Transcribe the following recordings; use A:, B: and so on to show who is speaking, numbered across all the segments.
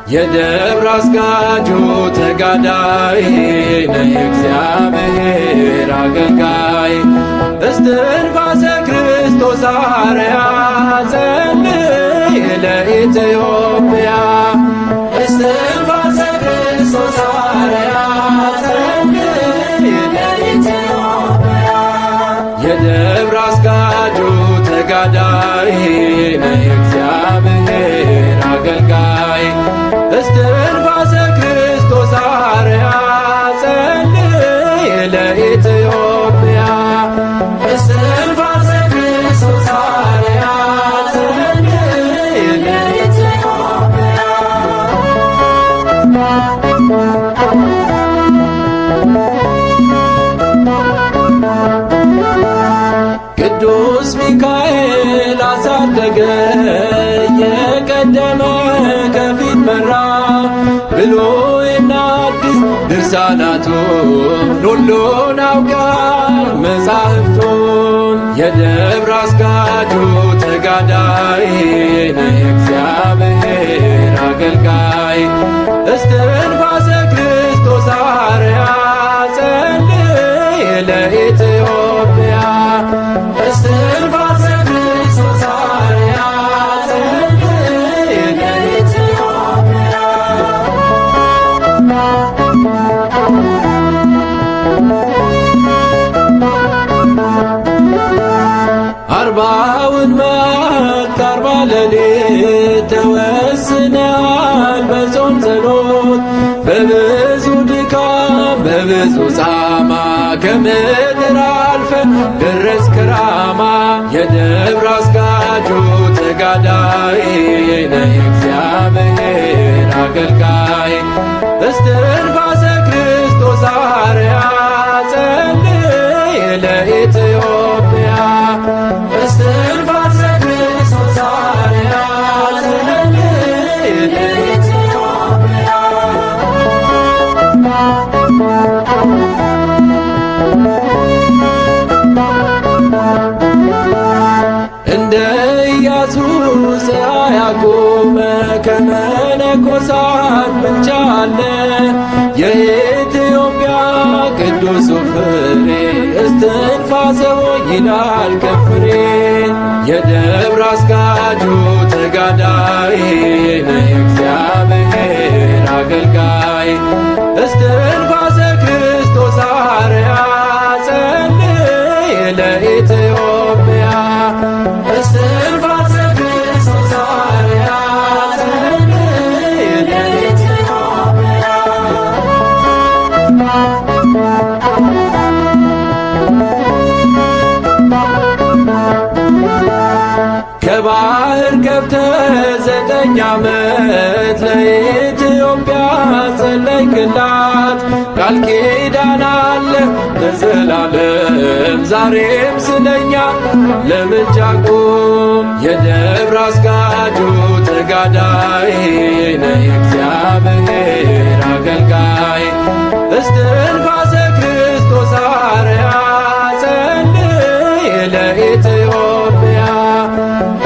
A: የደብረ አስጋጁ ተጋዳይ ነህ እግዚአብሔር አገልጋይ እስትንፋሰ ክርስቶስ አርያ ጸልይ ለኢትዮጵያ እስትንፋሰ ክርስቶስ አርያ ጸልይ ለኢትዮጵያ የደብረ አስጋጁ ተጋዳይ ነህ እግዚአብሔር አገልጋይ እስትንፋሰ ክርስቶስ አርያ ጸልይ ለኢትዮጵያ እስትንፋሰ ክርስቶስ አርያ ጸልይ ለኢትዮጵያ ቅዱስ ሚካኤል አሳደገ የቀደመ ከፊት መራ ብሉይና አዲስ ድርሳናቱን ሁሉን አውቃል መጻሕፍቱን የደብረ አስጋጁ ተጋዳይ ነህ እግዚአብሔር አገልጋይ እስትንፋሰ ክርስቶስ አርያ ጸልይ ለኢትዮጵያ እስትንፋሰ ክርስቶስ አርያ ጸልይ ለኢትዮጵያ አርባውን መዓልት አርባ ሌሊት ተወስነሃል በጾም ጸሎት በብዙ ድካም በብዙ ጻማ ከምድር አልፈ ደረስክ ራማ የደብረ አስጋጁ ተጋዳይ ነህ እግዚአብሔር አገልጋይ እስትንፋሰ ክርስቶስ አርያ ጸልይ ለኢትዮጵያ እስትንፋሰ ክርስቶስ አርያ ጸልይ ለኢትዮጵያ እንደ ኢያሱ ያዕቆብ ከመነኮሳት ብልጫ አለ የኢትዮጵያ ቅዱሱ ፍሬ እስትንፋሰ ይላል ከፍሬ የደብረ አስጋጁ ተጋዳይ ነህ እግዚአብሔር አገልጋይ እስትንፋሰ ክርስቶስ አርያ ጸልይ ለኢትዮጵያ እስትንፋሰ ክርስቶስ አርያ ጸልይ ለኢትዮጵያ ከባህር ገብተህ 9 ዓመት ለኢትዮጵያ ጸለይክላት ቃል ኪዳን አለ ለዘላለም ዛሬም ስለኛ ለምልጃ ቁም የደብረ አስጋጁ ተጋዳይ ነህ እግዚአብሔር አገልጋይ እስትንፋሰ ክርስቶስ አርያ ጸልይ ለኢትዮጵያ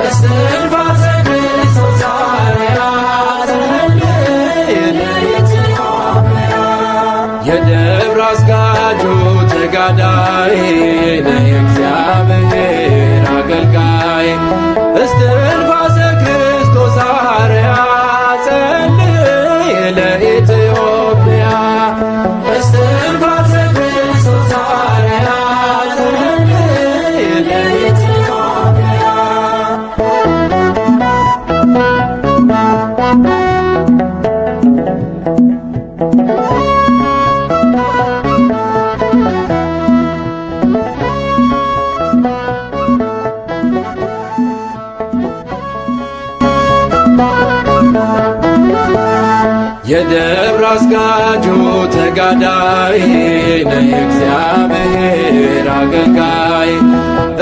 A: እስትንፋሰ ክርስቶስ አርያ ጸልይ ለኢትዮጵያ የደብረ አስጋጁ ተጋዳይ ነህ እግዚአብሔር አገልጋይ እስትንፋሰ ክርስቶስ አርያ ጸልይ ለኢትዮጵያ እስትንፋሰ ክርስቶስ አርያ ጸልይ ለኢትዮጵያ የደብረ አስጋጁ ተጋዳይ ነህ እግዚአብሔር አገልጋይ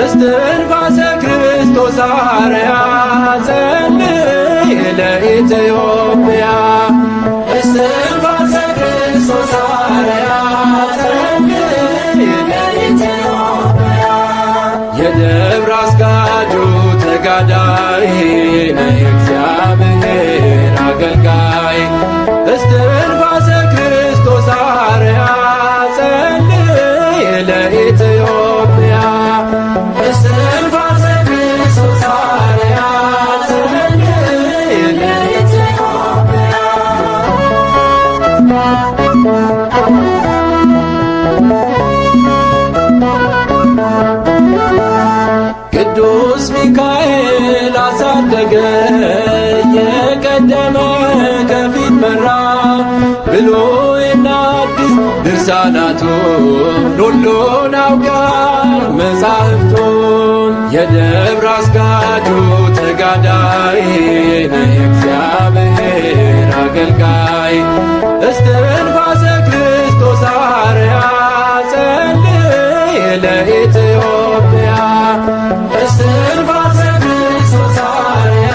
A: እስትንፋሰ ክርስቶስ አርያ ጸልይ ለኢትዮጵያ እስትንፋሰ ክርስቶስ አርያ ጸልይ ለኢትዮጵያ የደብረ አስጋጁ ተጋዳይ ነህ እግዚአብሔር አገልጋይ እስትንፋሰ ክርስቶስ አርያ ጸልይ ለኢትዮጵያ እስትንፋሰ ክርስቶስ አርያ ጸልይ ለኢትዮጵያ ቅዱስ ሚካኤል አሳደገ የቀደመ ከፊት መራ ብሉይና አዲስ ድርሳናቱን ሁሉን አውቃል መጻሕፍቱን የደብረ አስጋጁ ተጋዳይ ነህ እግዚአብሔር አገልጋይ እስትንፋሰ ክርስቶስ አርያ ጸልይ ለኢትዮጵያ እስትንፋሰ ክርስቶስ አርያ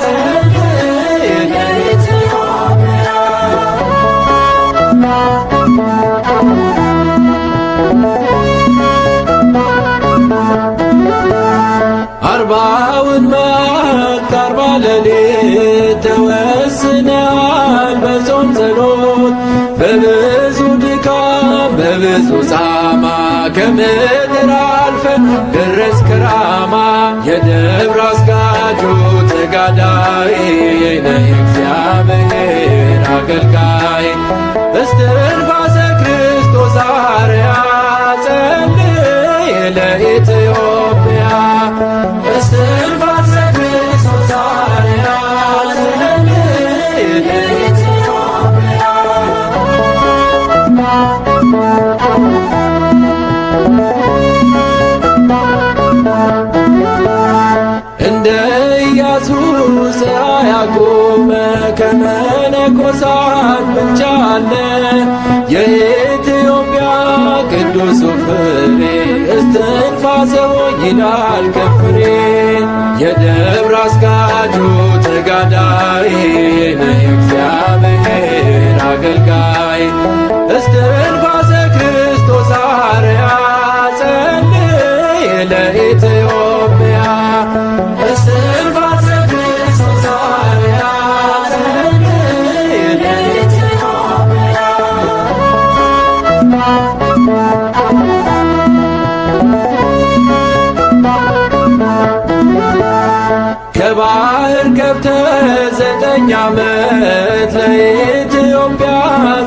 A: ጸልይ ለኢትዮጵያ አርባውን መዓልት አርባ ሌሊት ተወስነሃል በጾም ጸሎት በብዙ ድካም በብዙ ጻማ ከምድር አልፈን ደረስክ ራማ የደብረ አስጋጁ ተጋዳይ ነህ እግዚአብሔር አገልጋይ እስትንፋሰ ክርስቶስ አርያ ጸልይ ለኢትዮጵያ እስትንፋሰ ክርስቶስ አርያ ጸልይ ለኢትዮጵያ እንደ ኢያሱ ዘርዓ ያዕቆብ ከመነኮሳት ብቻ አለ የኢትዮጵያ ቅዱሱ ፍሬ እስትንፋሰ ይላል ከፍሬ የደብረ አስጋጁ ተጋዳይ ነህ እግዚአብሔር አገልጋይ እስትንፋሰ ክርስቶስ አርያ ጸልይ ለኢትዮጵያ እስትንፋሰ ክርስቶስ አርያ ጸልይ ለኢትዮጵያ ከባህር ገብተህ 9 ዓመት ለኢትዮጵያ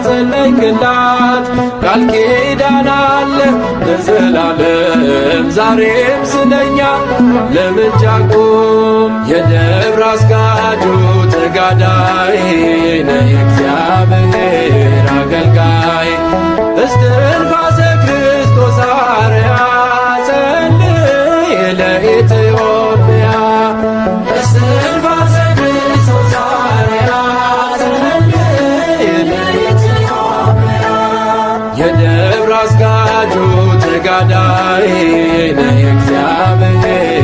A: ጸለይክላት ቃል ኪዳን አለ ለዘላለም ዛሬም ስለኛ ለምልጃ ቁም የደብረ አስጋጁ ተጋዳይ ነህ እግዚአብሔር አገልጋይ እስትንፋሰ ክርስቶስ አርያ ጸልይ ለኢትዮጵያ እስትንፋሰ ክርስቶስ አርያ ጸልይ ለኢትዮጵያ የደብረ አስጋጁ ተጋዳይ ነህ እግዚአብሔር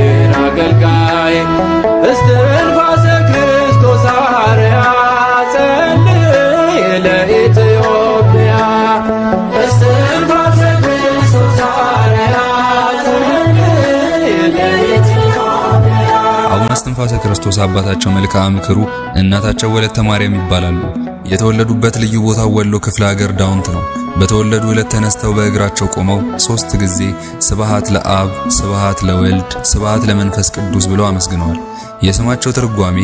A: አገልጋይ እስትንፋሰ ክርስቶስ አርያ ጸልይ ለኢትዮጵያ እስትንፋሰ ክርስቶስ አርያ ጸልይ ለኢትዮጵያ
B: አቡነ እስትንፋሰ ክርስቶስ አባታቸው መልክዓ ምክሩ እናታቸው ወለተ ማርያም ይባላሉ። የተወለዱበት ልዩ ቦታው ወሎ ክፍለ ሀገር ዳውንት ነው። በተወለዱ ዕለት ተነስተው በእግራቸው ቆመው 3 ጊዜ ስብሐት ለአብ፣ ስብሐት ለወልድ፣ ስብሐት ለመንፈስ ቅዱስ ብለው አመስግነዋል። የስማቸው ትርጓሜ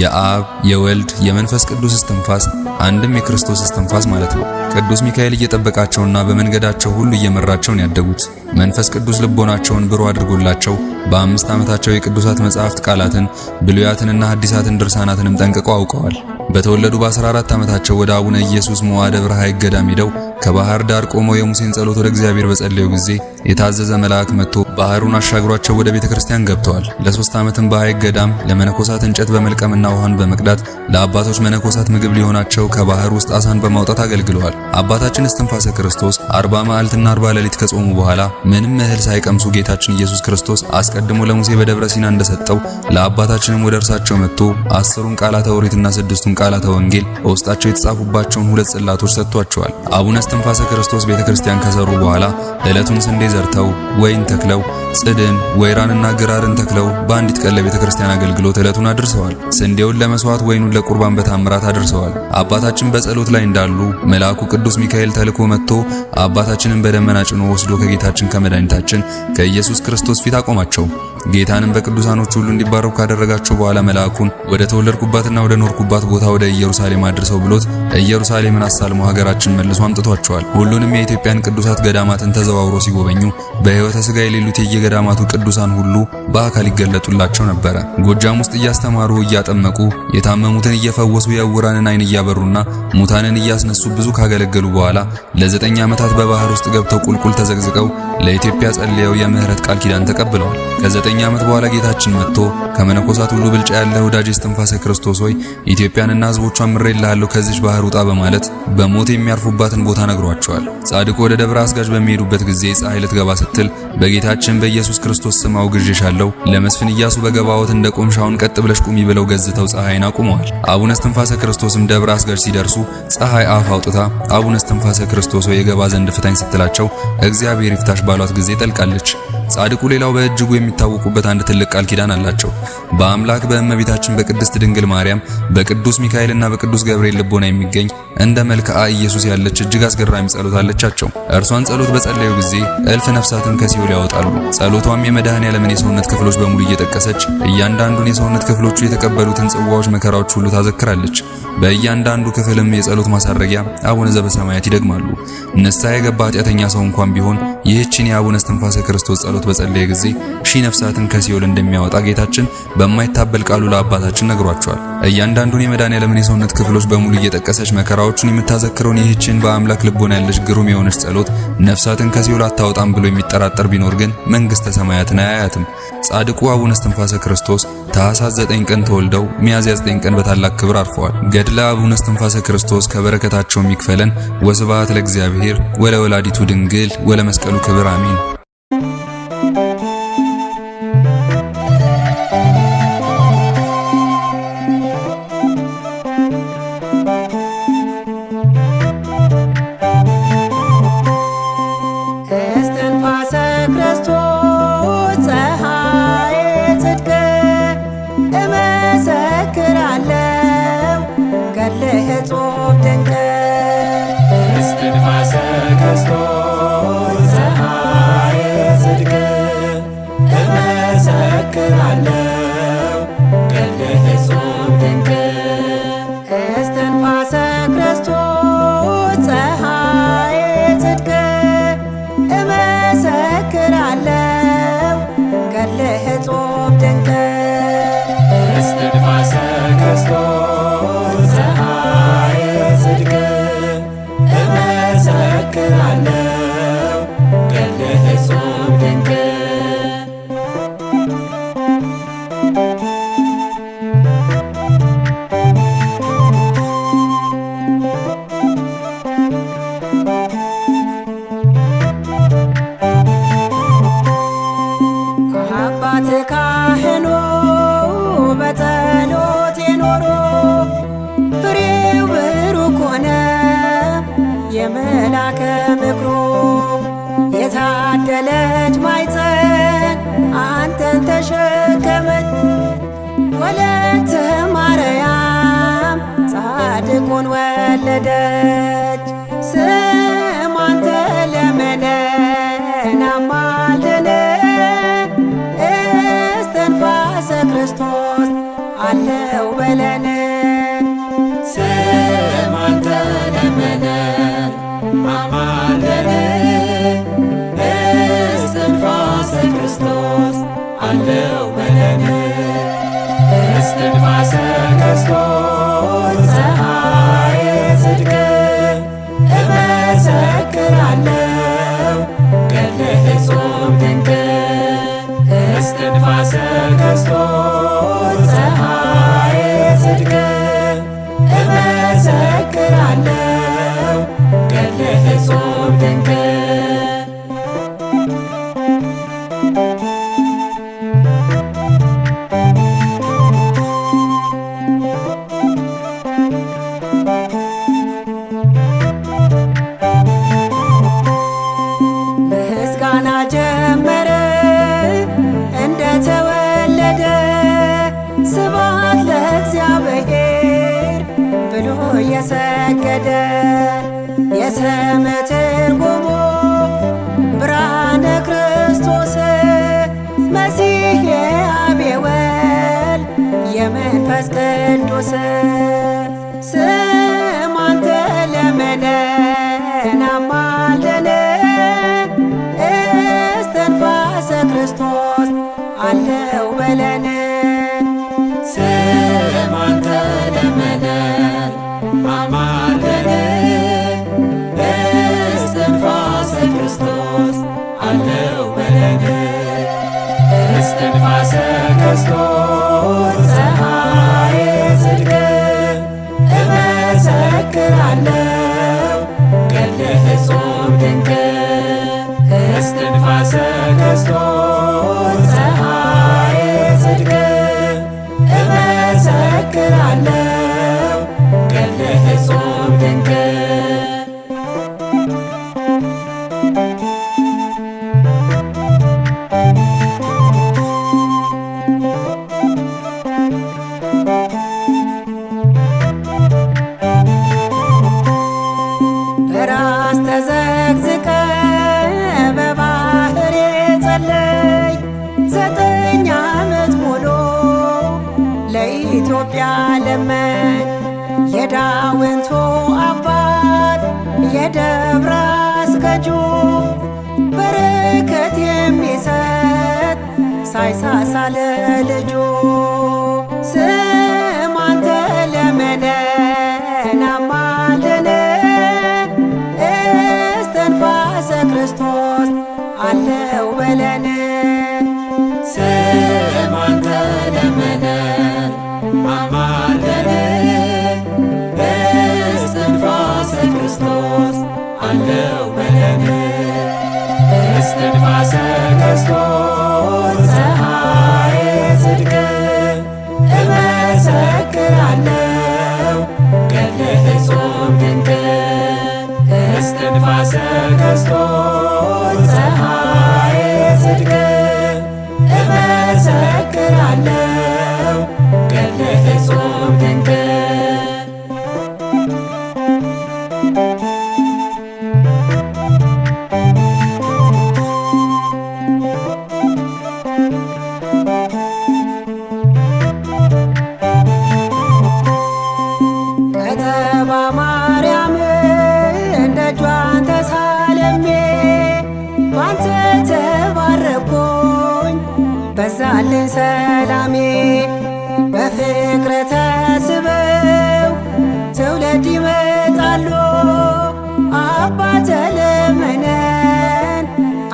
B: የአብ የወልድ የመንፈስ ቅዱስ እስትንፋስ አንድም የክርስቶስ እስትንፋስ ማለት ነው። ቅዱስ ሚካኤል እየጠበቃቸውና በመንገዳቸው ሁሉ እየመራቸውን ያደጉት መንፈስ ቅዱስ ልቦናቸውን ብሩህ አድርጎላቸው በ5 ዓመታቸው የቅዱሳት መጻሕፍት ቃላትን ብሉያትንና ሐዲሳትን ድርሳናትንም ጠንቅቀው አውቀዋል። በተወለዱ በ14 ዓመታቸው ወደ አቡነ ኢየሱስ ሞዐ ደብረ ሐይቅ ገዳም ሄደው ከባህር ዳር ቆመው የሙሴን ጸሎት ወደ እግዚአብሔር በጸለዩ ጊዜ የታዘዘ መልአክ መጥቶ ባህሩን አሻግሯቸው ወደ ቤተክርስቲያን ገብተዋል። ለ3 ዓመትም በሐይቅ ገዳም ለመነኮሳት እንጨት በመልቀምና ውሃን በመቅዳት ለአባቶች መነኮሳት ምግብ ሊሆናቸው ከባህር ውስጥ አሳን በማውጣት አገልግለዋል። አባታችን እስትንፋሰ ክርስቶስ 40 መዓልትና 40 ሌሊት ከጾሙ በኋላ ምንም እህል ሳይቀምሱ ጌታችን ኢየሱስ ክርስቶስ አስቀድሞ ለሙሴ በደብረ ሲና እንደሰጠው ለአባታችንም ወደ እርሳቸው መጥቶ 10ቱን ቃላተ ኦሪትና 6ቱን ቃላተ ወንጌል በውስጣቸው የተጻፉባቸውን 2 ጽላቶች ሰጥቷቸዋል። አቡነ እስትንፋሰ ክርስቶስ ቤተክርስቲያን ከሰሩ በኋላ ዕለቱን ስንዴ ዘርተው ወይን ተክለው ጽድን ወይራንና ግራርን ተክለው በአንዲት ቀን ለቤተክርስቲያን አገልግሎት ዕለቱን አድርሰዋል። ስንዴውን ለመስዋዕት ወይኑን ለቁርባን በታምራት አድርሰዋል። አባታችን በጸሎት ላይ እንዳሉ መልአኩ ቅዱስ ሚካኤል ተልኮ መጥቶ አባታችንን በደመና ጭኖ ወስዶ ከጌታችን ከመድኃኒታችን ከኢየሱስ ክርስቶስ ፊት አቆማቸው። ጌታንም በቅዱሳኖች ሁሉ እንዲባረኩ ካደረጋቸው በኋላ መልአኩን ወደ ተወለድኩባትና ወደ ኖርኩባት ቦታ ወደ ኢየሩሳሌም አድርሰው ብሎት ኢየሩሳሌምን አሳልሞ ሀገራችን መልሶ አምጥቷቸዋል። ሁሉንም የኢትዮጵያን ቅዱሳት ገዳማትን ተዘዋውሮ ሲጎበኙ በሕይወተ ሥጋ የሌሉት የየገዳማቱ ቅዱሳን ሁሉ በአካል ይገለጡላቸው ነበረ። ጎጃም ውስጥ እያስተማሩ እያጠመቁ የታመሙትን እየፈወሱ የዕውራንን ዓይን እያበሩና ሙታንን እያስነሱ ብዙ ካገለገሉ በኋላ ለ9 ዓመታት በባህር ውስጥ ገብተው ቁልቁል ተዘግዝቀው ለኢትዮጵያ ጸልየው የምህረት ቃል ኪዳን ተቀብለዋል። ከ9 ዓመት በኋላ ጌታችን መጥቶ ከመነኮሳት ሁሉ ብልጫ ያለ ወዳጅ እስትንፋሰ ክርስቶስ ሆይ ኢትዮጵያንና ሕዝቦቿን ምሬልሃለሁ ከዚች ባህር ውጣ በማለት በሞት የሚያርፉባትን ቦታ ነግሯቸዋል። ጻድቁ ወደ ደብረ አስጋጅ በሚሄዱበት ጊዜ ፀሐይ ልትገባ ስትል በጌታችን በኢየሱስ ክርስቶስ ስም አውግዤሻለሁ፣ ለመስፍን ኢያሱ በገባዖት እንደ ቆምሻውን ቀጥ ብለሽ ቁሚ ብለው ገዝተው ፀሐይን አቁመዋል። አቡነ እስትንፋሰ ክርስቶስም ደብረ አስጋጅ ሲደርሱ ፀሐይ አፍ አውጥታ አቡነ እስትንፋሰ ክርስቶስ ሆይ የገባ ዘንድ ፍታኝ ስትላቸው እግዚአብሔር ይፍታሽ ባሏት ጊዜ ጠልቃለች። ጻድቁ ሌላው በእጅጉ የሚታወቁበት አንድ ትልቅ ቃል ኪዳን አላቸው። በአምላክ በእመቤታችን በቅድስት ድንግል ማርያም በቅዱስ ሚካኤልና በቅዱስ ገብርኤል ልቦና የሚገኝ እንደ መልክዓ ኢየሱስ ያለች እጅግ አስገራሚ ጸሎት አለቻቸው። እርሷን ጸሎት በጸለዩ ጊዜ እልፍ ነፍሳትን ከሲኦል ያወጣሉ። ጸሎቷም የመድኃኔዓለምን የሰውነት ክፍሎች በሙሉ እየጠቀሰች እያንዳንዱን የሰውነት ክፍሎቹ የተቀበሉትን ጽዋዎች፣ መከራዎች ሁሉ ታዘክራለች። በእያንዳንዱ ክፍልም የጸሎት ማሳረጊያ አቡነ ዘበሰማያት ይደግማሉ። ንስሐ የገባ ኃጢአተኛ ሰው እንኳን ቢሆን ይህችን የአቡነ እስትንፋሰ ክርስቶስ ጸሎት በጸለየ ጊዜ 1000 ነፍሳትን ከሲኦል እንደሚያወጣ ጌታችን በማይታበል ቃሉ ለአባታችን ነግሯቸዋል። እያንዳንዱን የመድኃኔዓለምን የሰውነት ክፍሎች በሙሉ እየጠቀሰች መከራዎቹን የምታዘክረውን ይህችን በአምላክ ልቦና ያለች ግሩም የሆነች ጸሎት ነፍሳትን ከሲኦል አታወጣም ብሎ የሚጠራጠር ቢኖር ግን መንግሥተ ሰማያትን አያያትም። ጻድቁ አቡነ እስትንፋሰ ክርስቶስ ታኅሳስ 9 ቀን ተወልደው ሚያዝያ 9 ቀን በታላቅ ክብር አርፈዋል። ገድለ አቡነ እስትንፋሰ ክርስቶስ ከበረከታቸው የሚክፈለን። ወስብሐት ለእግዚአብሔር ወለወላዲቱ ድንግል ወለመስቀሉ ክብር አሜን።
C: የታደለች ማኅፀን አንተን ተሸከመች። ወለተ ማርያም ጻድቁን ወለደች። ስሟን ተለመነን አማልደን፣ እስትንፋሰ ክርስቶስ አለው በለን።
A: ስሟን ተለመነን አማልደን፣ እስትንፋሰ ክርስቶስ አለው በለን። እስትንፋሰ ክርስቶስ ፀሐየ ጽድቅ
C: ምስጋና ጀመረ እንደተወለደ ስብሐት ለእግዚአብሔር ብሎ የሰገደ የስም ትርጉሙ ብርሃነ ክርስቶስ መሲሕ የአብ የወልድ የመንፈስ ቅዱስ ስም አንተ ለመነን አማልደን እስትንፋሰ ክርስቶስ አለው በለን
A: ስም አንተ ለመነን አማልደን እስትንፋሰ ክርስቶስ አለው በለን እስትንፋሰ ክርስቶስ ፀሐየ ጽድቅ እመሰክራለሁ ገድልህ እጹብ ድንቅ እስትንፋሰ ክርስቶስ ፀሐየ ጽድቅ እመሰክራለሁ ገድልህ እጹብ ድንቅ
C: በራስ ተዘግዝቀ በባህር የጸለይ 9 ዓመት ሙሉ ለኢትዮጵያ ለመን የዳውንቱ አባት የደብረ አስገጁ በረከት የሚሰጥ ሳይሳሳ ለልጁ ስም አንተ ለመነን አማልደን እስትንፋሰ ክርስቶስ አለው በለን
A: ስም አንተ ለመነን አማልደን እስትንፋሰ ክርስቶስ አለው በለን እስትንፋሰ ክርስቶስ ፀሐየ ጽድቅ እመሰክራለሁ ገድልህ እጹብ ድንቅ እስትንፋሰ ክርስቶስ ፀሐየ ጽድቅ እመሰክራለሁ ገድልህ እጹብ ድንቅ
C: ከተማ ማርያም ደጇን ተሳለሜ ባንተ ተባረኩኝ በዛልኝ ሰላሜ በፍቅረ ተስበው ትውልድ ይመጣሉ አባተ ለመነን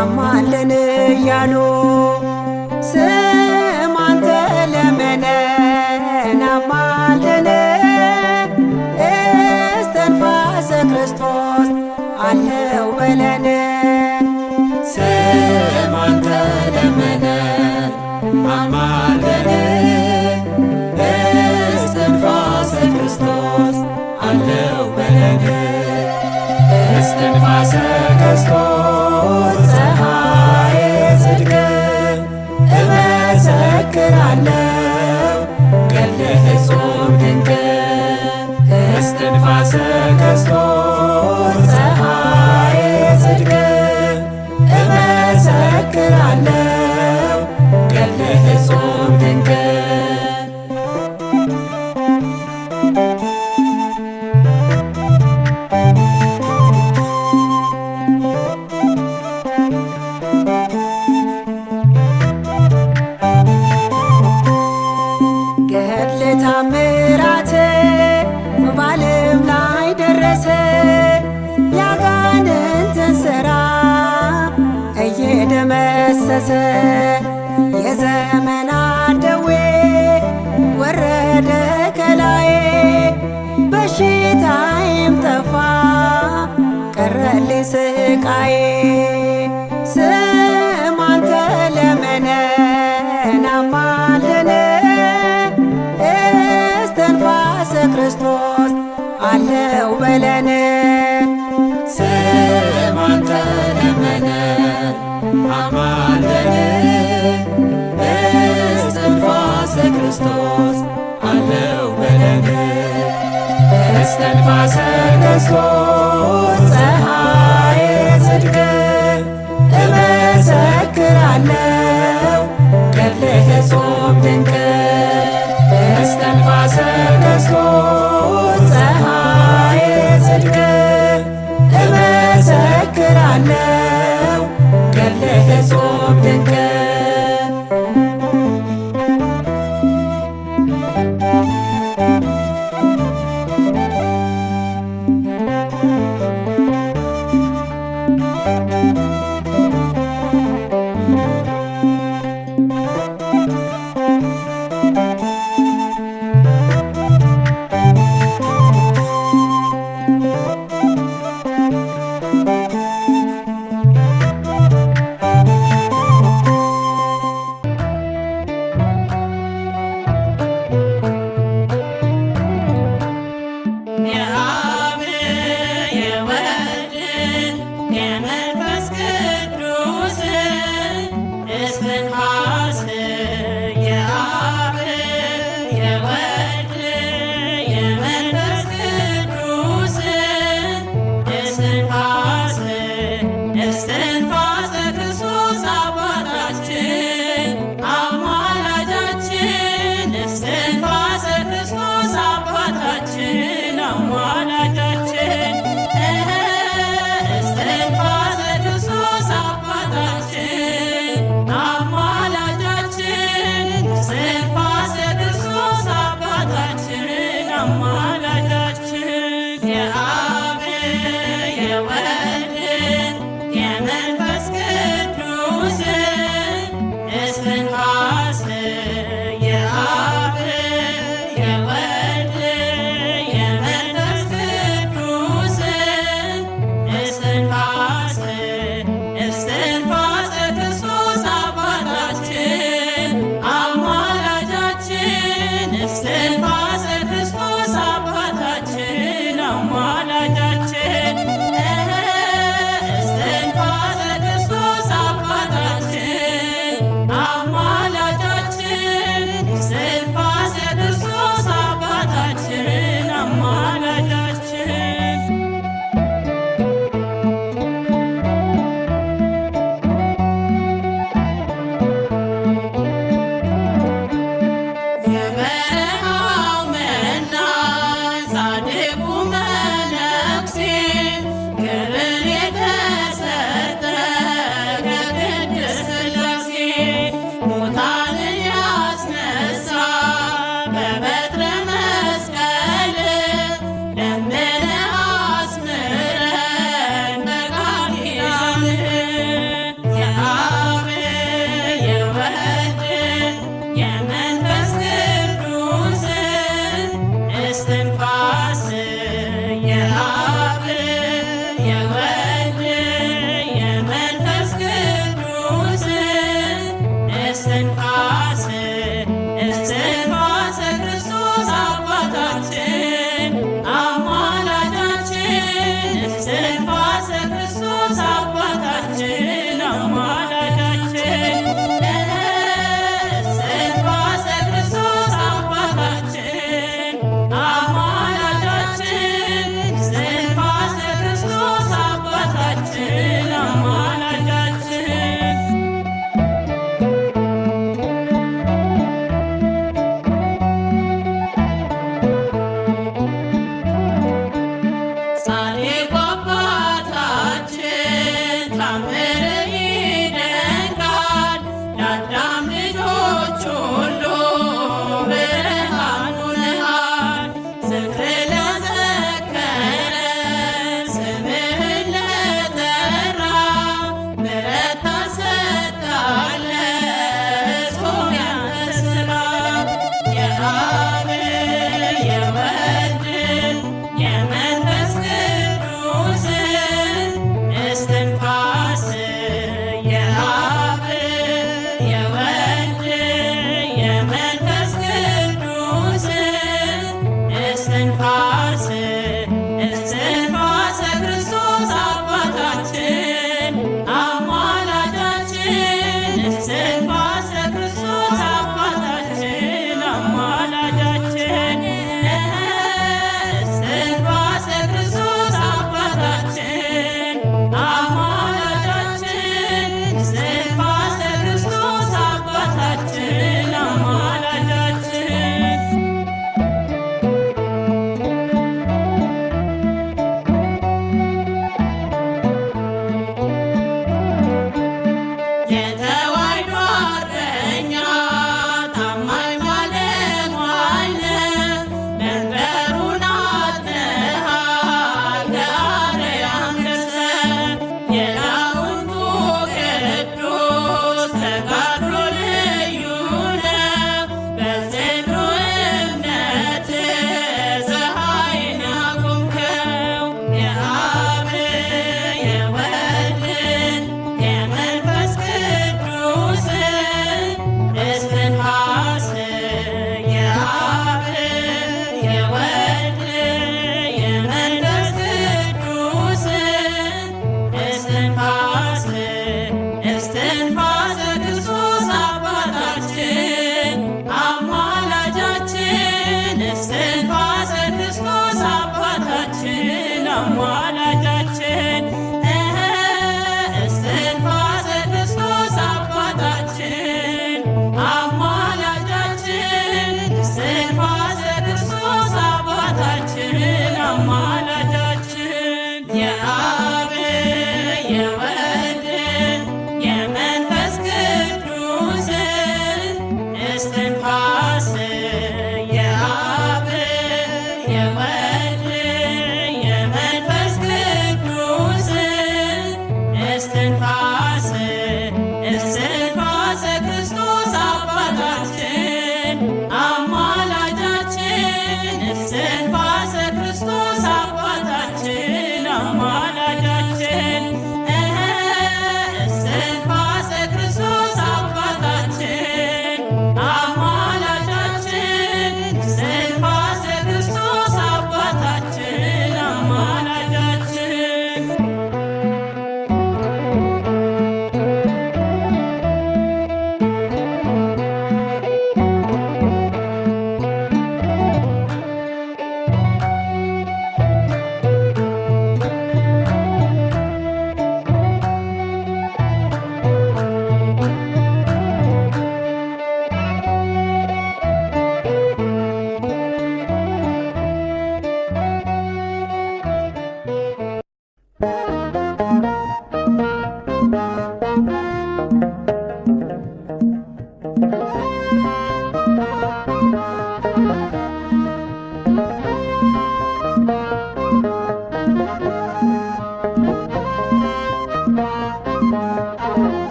C: አማልን እያሉ ስም አንተ ለመነን አማልደን እስትንፋሰ ክርስቶስ አለው በለን
A: ስም አንተ ለመነን አማልደን እስትንፋሰ ክርስቶስ አለው በለን እስትንፋሰ ክርስቶስ ፀሐየ ጽድቅ እመሰክራለሁ ገድልህ እጹብ ድንቅ እስትንፋሰ ክርስቶስ ፀሐየ ጽድቅ እመሰክራለሁ ገድልህ እጹብ ድንቅ
C: ገድል ታምራት በዓለም ላይ ደረሰ ያጋንንትን ሥራ እየደመሰሰ የዘመናት ደዌ ወረደ ከላዬ በሽታዬም ጠፋ ቀረልኝ ስቃዬ ስም
A: እስትንፋሰ ክርስቶስ ፀሐየ ጽድቅ እመሰክራለሁ ገድልህ እጹብ ድንቅ እስትንፋሰ ክርስቶስ ፀሐየ ጽድቅ እመሰክራለሁ ገድልህ እጹብ ድንቅ እስትንፋሰ ክርስቶስ አባታችን አማላጃችን የተዋሕዶ እረኛ ታማኝ ባለሟል መንበሩን አጥነሃል ከአርያም ደርሰህ የዳዊቱ ቅዱስ ተጋድሎ ልዩ ነው በጽኑ እምነት ፀሐይን ያቆምከው የአብ የወልድን የመንፈስ ቅዱስን እስትንፋስ የአብ የወልድ የመንፈስ ቅዱስን እስትንፋስ እስትንፋሰ ክርስቶስ አባታችን አማላጃችን እስትንፋሰ ክርስቶስ አባታችን አማላጃችን እስትንፋሰ ክርስቶስ አባታችን አማላጃችን እስትንፋሰ ክርስቶስ አባታችን አማላጃችን የአብ የወልድ የመንፈስ ቅዱስን እስትንፋስ የአብ የወልድ የመንፈስ ቅዱስን እስትንፋስ እስትንፋሰ ክርስቶስ አባታችን አማላጃችን እስትንፋሰ ክርስቶስ አባታችን አማላጃችን እስትንፋሰ ክርስቶስ አባታችን አማላጃችን እስትንፋሰ ክርስቶስ አባታችን አማላጃችን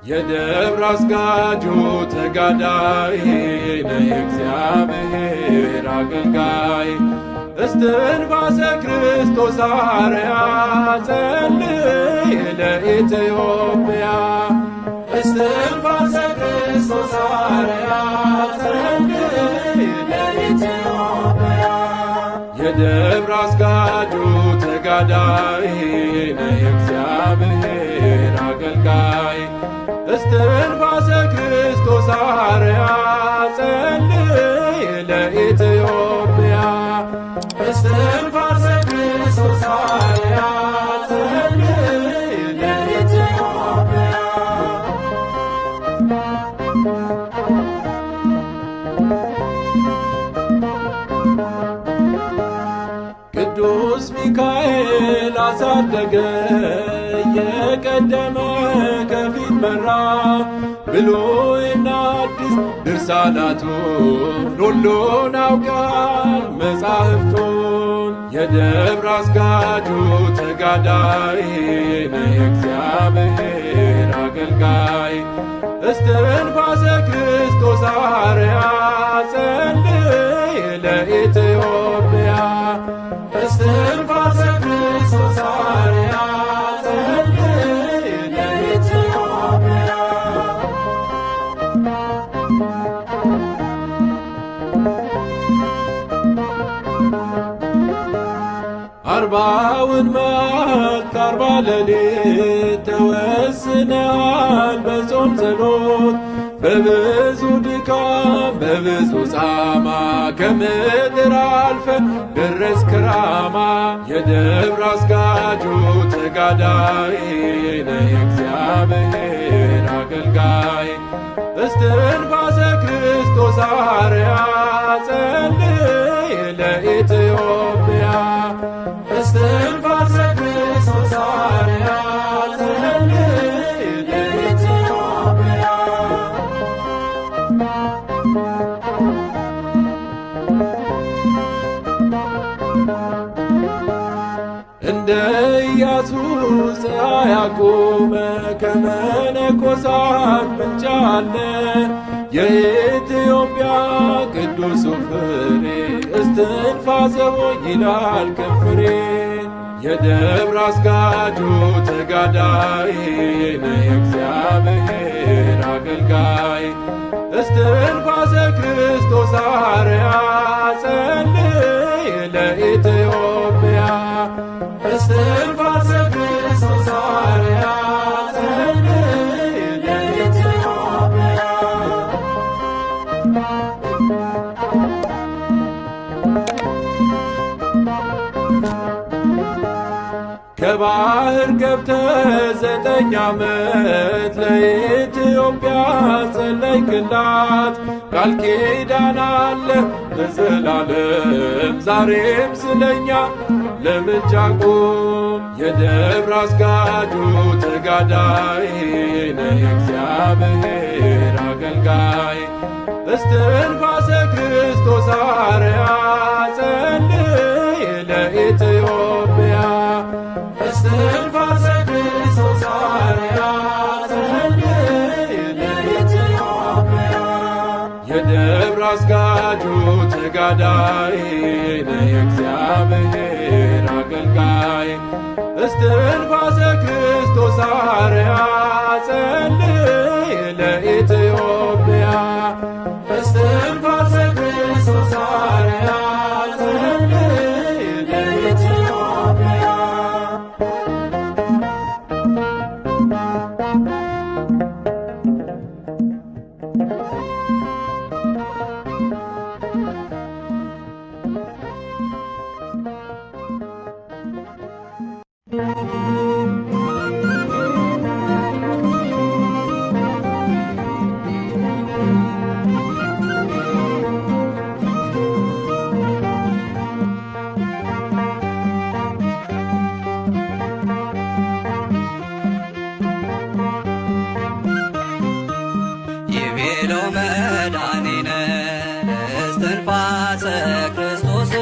D: የደብረ አስጋጁ ተጋዳይ ነህ እግዚአብሔር አገልጋይ እስትንፋሰ ክርስቶስ አርያ ጸልይ ለኢትዮጵያ እስትንፋሰ ክርስቶስ አርያ ጸልይ ለኢትዮጵያ የደብረ አስጋጁ ተጋዳይ ነህ እግዚአብሔር አገልጋይ እስትንፋሰ ክርስቶስ አርያ ጸልይ ለኢትዮጵያ እስትንፋሰ ክርስቶስ አርያ ጸልይ ለኢትዮጵያ ቅዱስ ሚካኤል አሳደገ የቀደመ ከፊት መራ ብሉይና አዲስ ድርሳናቱን ሁሉን አውቃል መጻሕፍቱን የደብረ አስጋጁ ተጋዳይ ነህ እግዚአብሔር አገልጋይ እስትንፋሰ ክርስቶስ አርያ ጸልይ ለኢትዮጵያ እስትንፋሰ ክርስቶስ አርያ ጸልይ ለኢትዮጵያ አርባውን መዓልት አርባ ሌሊት ተወስነሃል በጾም ጸሎት በብዙ ድካም በብዙ ጻማ ከምድር አልፈን ደረስክ ራማ። የደብር አስጋጁ ተጋዳይ ነህ እግዚአብሔር አገልጋይ። እስትንፋሰ ክርስቶስ አርያ ጸልይ ለኢትዮጵያ። እስትንፋሰ ክርስቶስ አርያ ጸልይ ለኢትዮጵያ። እንደ ኢያሱ ፀሐይ አቆመ ከመነኮሳት ብልጫ አለ። የኢትዮጵያ ቅዱሱ ፍሬ እስትንፋሰ ሆይ ይላል ከንፈሬ። የደብር አስጋጁ ተጋዳይ ነህ እግዚአብሔር አገልጋይ። እስትንፋሰ ክርስቶስ አርያ ጸልይ ለኢትዮጵያ። እስትንፋሰ ክርስቶስ አርያ ጸልይ ለኢትዮጵያ። ከባህር ገብተህ 9 ዓመት ለኢትዮጵያ ጸለይክላት። ቃል ኪዳን አለ በዘላለም ዛሬም ስለኛ ለምልጃ ቁም። የደብር አስጋጁ ተጋዳይ ነህ እግዚአብሔር አገልጋይ። እስትንፋሰ ክርስቶስ አርያ ጸልይ ለኢትዮጵያ። እስትንፋሰ ክርስቶስ አርያ ጸልይ ለኢትዮጵያ። የደብር አስጋጁ ተጋዳይ ነህ እግዚአብሔር አገልጋይ። እስትንፋሰ ክርስቶስ አርያ ጸልይ ለኢትዮጵያ። እስትንፋሰ ክርስቶስ አርያ ጸልይ ለኢትዮጵያ።
E: ይቤሎ መድኃኒነ እስትንፋሰ ክርስቶስ።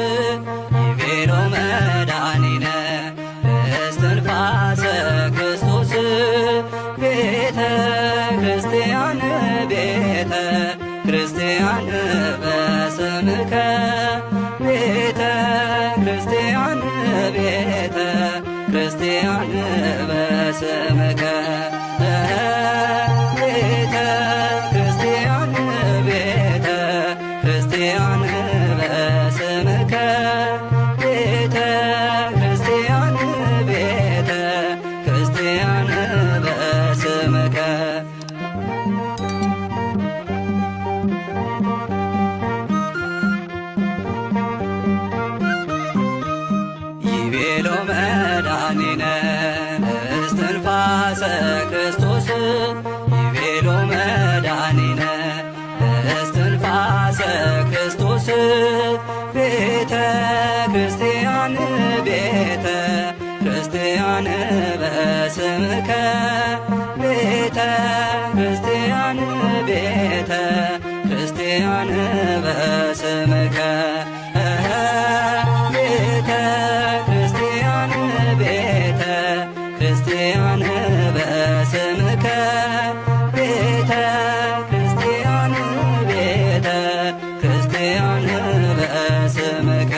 E: ይቤሎ መድኃኒነ እስትንፋሰ ክርስቶስ። ቤተ ክርስቲያን ቤተ ክርስቲያን በስምከ። ቤተ ክርስቲያን ቤተ ክርስቲያን በስምከ። ቤተ ክርስቲያን ቤተ ክርስቲያን በስምከ። ቤተ ክርስቲያን ቤተ ክርስቲያን በስምከ። ይቤሎ መድኃኒነ እስትንፋሰ ክርስቶስ። ይቤሎ መድኃኒነ እስትንፋሰ ክርስቶስ። ቤተ ክርስቲያን ቤተ ክርስቲያን በስምከ። ቤተ ክርስቲያን ቤተ ክርስቲያን በስምከ። ቤተ ክርስቲያን ቤተ ክርስቲያን በስምከ። ቤተ ክርስቲያን ቤተ ክርስቲያን በስምከ።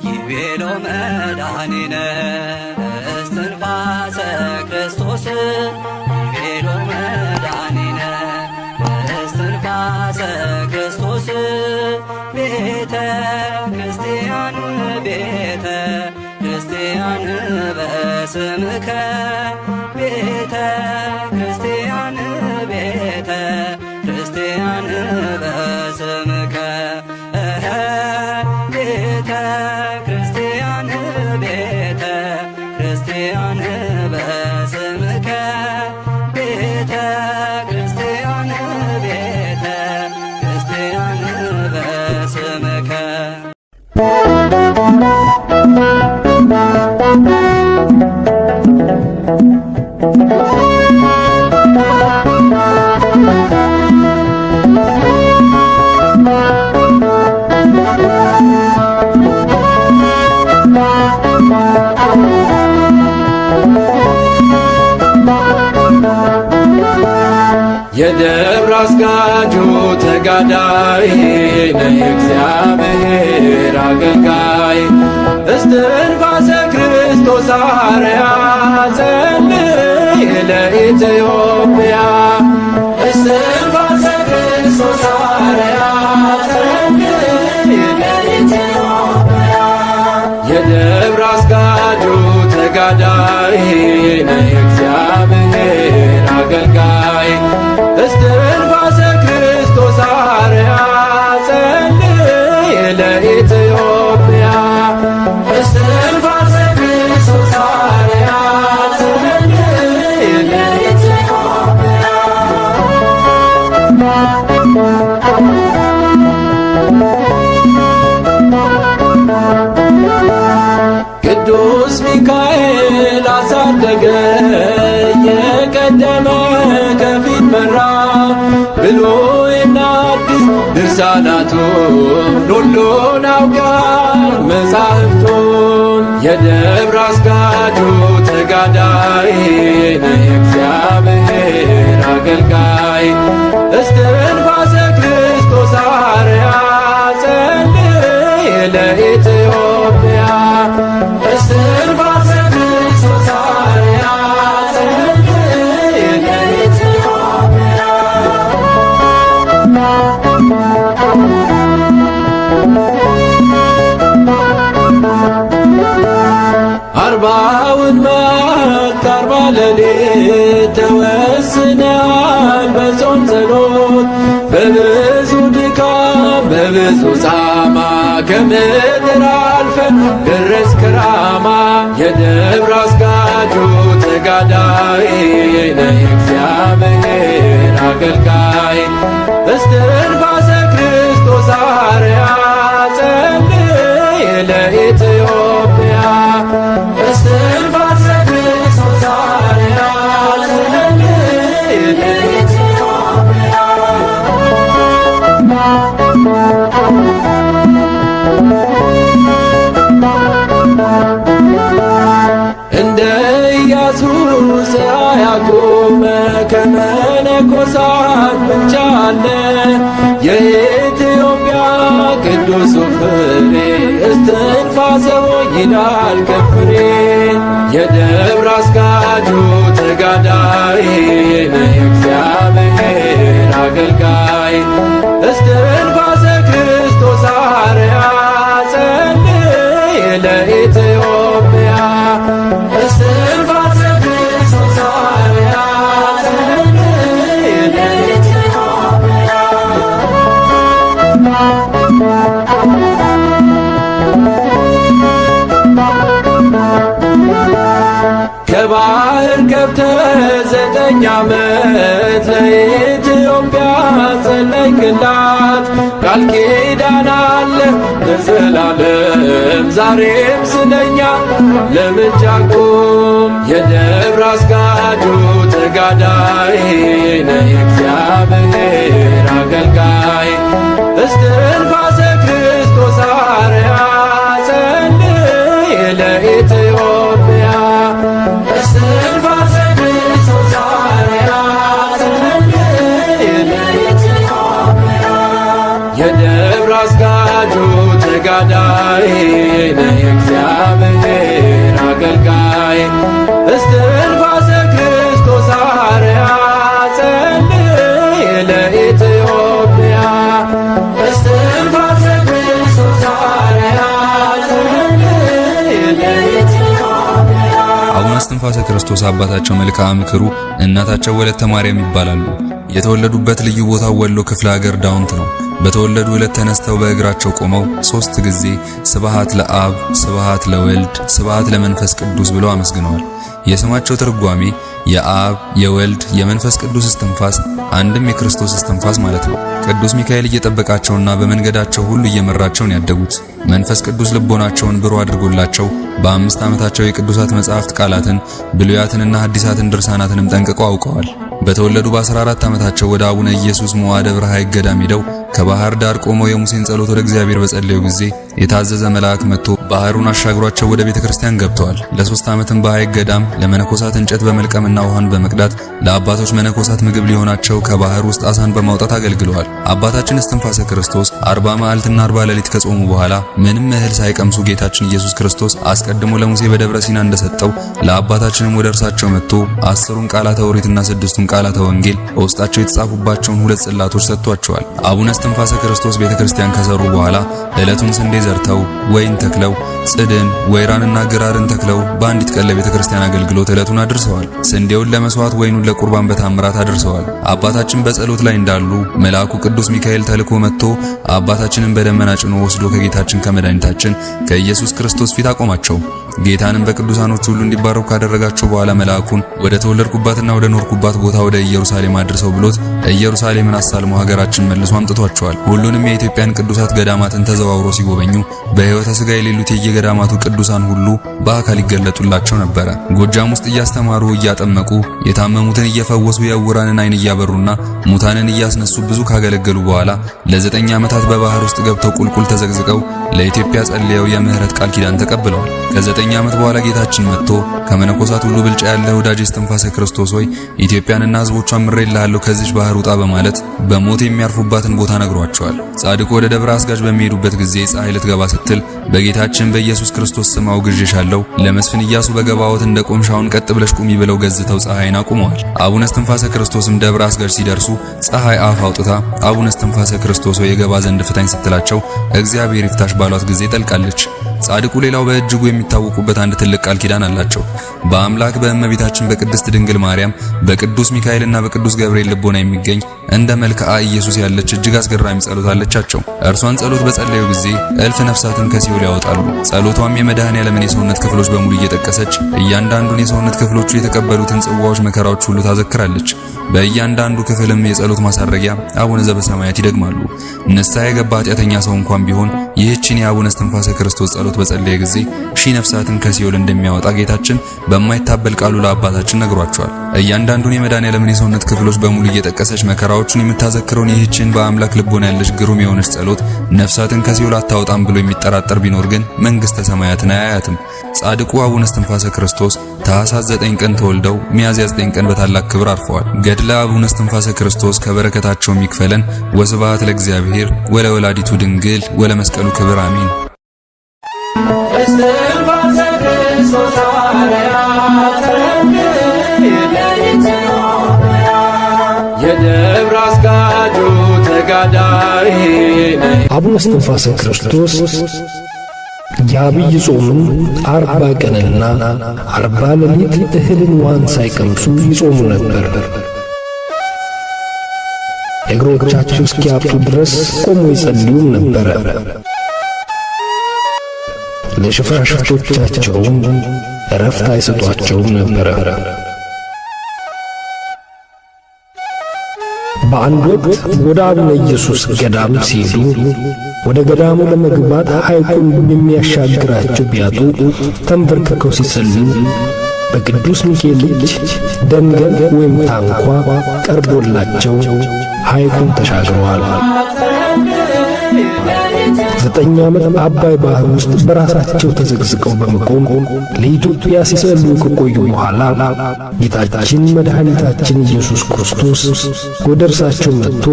E: ይቤሎ መድኃኒነ እስትንፋሰ ክርስቶስ። ይቤሎ መድኃኒነ እስትንፋሰ ክርስቶስ። ቤተ ክርስቲያን ቤተ በስምከ ቤተ ክርስቲያን ቤተ ክርስቲያን በስምከ ቤተ ክርስቲያን ቤተ ክርስቲያን በስምከ ቤተ ክርስቲያን ቤተ ክርስቲያን በስምከ
D: የደብረ አስጋጁ ተጋዳይ ነህ እግዚአብሔር አገልጋይ እስትንፋሰ ክርስቶስ አርያ ጸልይ ለኢትዮጵያ እስትንፋሰ ክርስቶስ አርያ ጸልይ ለኢትዮጵያ የደብረ አስጋጁ ተጋዳይ ነህ እግዚአብሔር አገልጋይ እስትንፋሰ ክርስቶስ አርያ ጸልይ ለኢትዮጵያ እስትንፋሰ ክርስቶስ አርያ ጸልይ ለኢትዮጵያ ቅዱስ ሚካኤል አሳደገ የቀደመ ከፊት መራ ብሉይና አዲስ ድርሳናቱን ሁሉን አውቃል መጻሕፍቱን የደብረ አስጋጁ ተጋዳይ ነህ እግዚአብሔር አገልጋይ እስትንፋሰ ክርስቶስ አርያ ጸልይ ለኢትዮጵያ እስትንፋሰ ክርስቶስ አርያ ጸልይ ለኢትዮጵያ አርባውን መዓልት አርባ ሌሊት ተወስነሃል በጾም ጸሎት በብዙ ድካም በብዙ ጻማ ከምድር አልፈን ደረስክ ራማ የደብረ አስጋጁ ተጋዳይ ነህ እግዚአብሔር አገልጋይ እስትንፋሰ ክርስቶስ አርያ ጸልይ ለኢትዮጵያ እስትንፋሰ ክርስቶስ አርያ ጸልይ ለኢትዮጵያ እንደ ኢያሱ ፀሐይ ያቆመ ከመነኮሳት ብቻ አለ የኢትዮጵያ ቅዱሱ ፍሬ እስትንፋሰ ይላል ከፍሬ የደብረ አስጋጁ ተጋዳይ ነህ እግዚአብሔር አገልጋይ እስትንፋሰ ክርስቶስ አርያ ጸልይ ለኢትዮጵያ እስትንፋሰ ክርስቶስ አርያ ጸልይ ለኢትዮጵያ ከባህር ገብተህ 9 ዓመት ለኢትዮጵያ ጸለይክላት ቃል ኪዳን አለ ለዘላለም ዛሬም ስለኛ ለምልጃ ቁም የደብረ አስጋጁ ተጋዳይ ነህ እግዚአብሔር አገልጋይ እስትንፋሰ ክርስቶስ አርያ ጸልይ ለኢትዮጵያ እስትንፋሰ ክርስቶስ አርያ ጸልይ ለኢትዮጵያ የደብረ አስጋጁ ተጋዳይ ነህ እግዚአብሔር አገልጋይ እስትንፋሰ ክርስቶስ አርያ ጸልይ ለኢትዮጵያ እስትንፋሰ ክርስቶስ አርያ ጸልይ ለኢትዮጵያ
B: ክርስቶስ አባታቸው መልክዓ ምክሩ እናታቸው ወለተ ማርያም ይባላሉ። የተወለዱበት ልዩ ቦታው ወሎ ክፍለ ሀገር ዳውንት ነው። በተወለዱ ዕለት ተነስተው በእግራቸው ቆመው 3 ጊዜ ስብሐት ለአብ፣ ስብሐት ለወልድ፣ ስብሐት ለመንፈስ ቅዱስ ብለው አመስግነዋል። የስማቸው ትርጓሜ የአብ የወልድ የመንፈስ ቅዱስ እስትንፋስ አንድም የክርስቶስ እስትንፋስ ማለት ነው። ቅዱስ ሚካኤል እየጠበቃቸውና በመንገዳቸው ሁሉ እየመራቸው ነው ያደጉት። መንፈስ ቅዱስ ልቦናቸውን ብሩህ አድርጎላቸው በ5 ዓመታቸው የቅዱሳት መጻሕፍት ቃላትን ብሉያትንና ሐዲሳትን ድርሳናትንም ጠንቅቀው አውቀዋል። በተወለዱ በ14 ዓመታቸው ወደ አቡነ ኢየሱስ ሞዐ ደብረ ሐይቅ ገዳም ሄደው ከባህር ዳር ቆመው የሙሴን ጸሎት ወደ እግዚአብሔር በጸለዩ ጊዜ የታዘዘ መልአክ መጥቶ ባህሩን አሻግሯቸው ወደ ቤተክርስቲያን ገብተዋል። ለ3 ዓመትም በሐይቅ ገዳም ለመነኮሳት እንጨት በመልቀምና ውሃን በመቅዳት ለአባቶች መነኮሳት ምግብ ሊሆናቸው ከባህር ውስጥ አሳን በማውጣት አገልግለዋል። አባታችን እስትንፋሰ ክርስቶስ 40 መዓልትና 40 ሌሊት ከጾሙ በኋላ ምንም እህል ሳይቀምሱ ጌታችን ኢየሱስ ክርስቶስ አስቀድሞ ለሙሴ በደብረ ሲና እንደሰጠው ለአባታችንም ወደ እርሳቸው መጥቶ 10ሩን ቃላተ ኦሪትና 6ቱን ቃላተ ወንጌል በውስጣቸው የተጻፉባቸውን 2 ጽላቶች ሰጥቷቸዋል። አቡነ እስትንፋሰ ክርስቶስ ቤተክርስቲያን ከሰሩ በኋላ ዕለቱን ስንዴ ዘርተው ወይን ተክለው ጽድን ወይራንና ግራርን ተክለው በአንዲት ቀን ለቤተክርስቲያን አገልግሎት ዕለቱን አድርሰዋል። ስንዴውን ለመስዋዕት ወይኑን ለቁርባን በታምራት አድርሰዋል። አባታችን በጸሎት ላይ እንዳሉ መልአኩ ቅዱስ ሚካኤል ተልኮ መጥቶ አባታችንን በደመና ጭኖ ወስዶ ከጌታችን ከመድኃኒታችን ከኢየሱስ ክርስቶስ ፊት አቆማቸው። ጌታንም በቅዱሳኖች ሁሉ እንዲባረኩ ካደረጋቸው በኋላ መልአኩን ወደ ተወለድኩባትና ወደ ኖርኩባት ቦታ ወደ ኢየሩሳሌም አድርሰው ብሎት ኢየሩሳሌምን አሳልሞ ሀገራችን መልሶ አምጥቷቸዋል። ሁሉንም የኢትዮጵያን ቅዱሳት ገዳማትን ተዘዋውሮ ሲጎበኙ በሕይወተ ሥጋ የሌሉት የየገዳማቱ ቅዱሳን ሁሉ በአካል ይገለጡላቸው ነበረ። ጎጃም ውስጥ እያስተማሩ እያጠመቁ የታመሙትን እየፈወሱ የዕውራንን ዓይን እያበሩና ሙታንን እያስነሱ ብዙ ካገለገሉ በኋላ ለ9 ዓመታት በባህር ውስጥ ገብተው ቁልቁል ተዘግዝቀው ለኢትዮጵያ ጸልየው የምህረት ቃል ኪዳን ተቀብለዋል። ከ9 ዓመት በኋላ ጌታችን መጥቶ ከመነኮሳት ሁሉ ብልጫ ያለ ወዳጅ እስትንፋሰ ክርስቶስ ሆይ ኢትዮጵያንና ሕዝቦቿን ምሬልሃለሁ ከዚች ባህር ውጣ በማለት በሞት የሚያርፉባትን ቦታ ነግሯቸዋል። ጻድቁ ወደ ደብረ አስጋጅ በሚሄዱበት ጊዜ ፀሐይ ልትገባ ስትል በጌታችን በኢየሱስ ክርስቶስ ስም አውግዤሻለሁ፣ ለመስፍን ኢያሱ በገባዖት እንደ ቆምሻውን ቀጥ ብለሽ ቁሚ ብለው ገዝተው ፀሐይን አቁመዋል። አቡነ እስትንፋሰ ክርስቶስም ደብረ አስጋጅ ሲደርሱ ፀሐይ አፍ አውጥታ አቡነ እስትንፋሰ ክርስቶስ ሆይ የገባ ዘንድ ፍታኝ ስትላቸው እግዚአብሔር ይፍታሽ ባሏት ጊዜ ጠልቃለች። ጻድቁ ሌላው በእጅጉ የሚታወቁበት አንድ ትልቅ ቃል ኪዳን አላቸው። በአምላክ በእመቤታችን በቅድስት ድንግል ማርያም በቅዱስ ሚካኤልና በቅዱስ ገብርኤል ልቦና የሚገኝ እንደ መልክዓ ኢየሱስ ያለች እጅግ አስገራሚ ጸሎት አለቻቸው። እርሷን ጸሎት በጸለዩ ጊዜ እልፍ ነፍሳትን ከሲኦል ያወጣሉ። ጸሎቷም የመድኃኔዓለምን የሰውነት ክፍሎች በሙሉ እየጠቀሰች እያንዳንዱን የሰውነት ክፍሎቹ የተቀበሉትን ጽዋዎች፣ መከራዎች ሁሉ ታዘክራለች። በእያንዳንዱ ክፍልም የጸሎት ማሳረጊያ አቡነ ዘበሰማያት ይደግማሉ። ንስሐ የገባ ኃጢአተኛ ሰው እንኳን ቢሆን ይህችን የአቡነ እስትንፋሰ ክርስቶስ ጸሎት በጸለየ ጊዜ 1000 ነፍሳትን ከሲኦል እንደሚያወጣ ጌታችን በማይታበል ቃሉ ለአባታችን ነግሯቸዋል። እያንዳንዱን የመድኃኔዓለምን የሰውነት ክፍሎች በሙሉ እየጠቀሰች መከራዎቹን የምታዘክረውን ይህችን በአምላክ ልቦና ያለች ግሩም የሆነች ጸሎት ነፍሳትን ከሲኦል አታወጣም ብሎ የሚጠራጠር ቢኖር ግን መንግሥተ ሰማያትን አያያትም። ጻድቁ አቡነ እስትንፋሰ ክርስቶስ ታኅሳስ 9 ቀን ተወልደው ሚያዝያ 9 ቀን በታላቅ ክብር አርፈዋል። ገድለ አቡነ እስትንፋሰ ክርስቶስ ከበረከታቸው የሚክፈለን። ወስብሐት ለእግዚአብሔር ወለወላዲቱ ድንግል ወለመስቀሉ ክብር አሜን።
D: እስትንፋሰ ክርስቶስ የደብረ አስጋጁ ተጋዳይ
F: አቡነ እስትንፋሰ ክርስቶስ የአብይ ጾምን 40 ቀንና 40 ሌሊት እህልን ውሃን ሳይቀምሱ ይጾሙ ነበር። እግሮቻቸው እስኪያብጡ ድረስ ቆሞ ይጸልዩም ነበረ። ለሽፋሽፍቶቻቸውም እረፍት አይሰጧቸውም ነበረ። በአንድ ወቅት ወደ አቡነ ኢየሱስ ገዳም ሲሄዱ ወደ ገዳሙ ለመግባት ሐይቁን የሚያሻግራቸው ቢያጡ ተንበርክከው ሲጸልዩ በቅዱስ ሚካኤል እጅ ደንገል ወይም ታንኳ ቀርቦላቸው ሐይቁን ተሻግረዋል። 9 ዓመት አባይ ባህር ውስጥ በራሳቸው ተዘግዝቀው በመቆም ለኢትዮጵያ ሲጸልዩ ከቆዩ በኋላ ጌታችን መድኃኒታችን ኢየሱስ ክርስቶስ ወደ እርሳቸው መጥቶ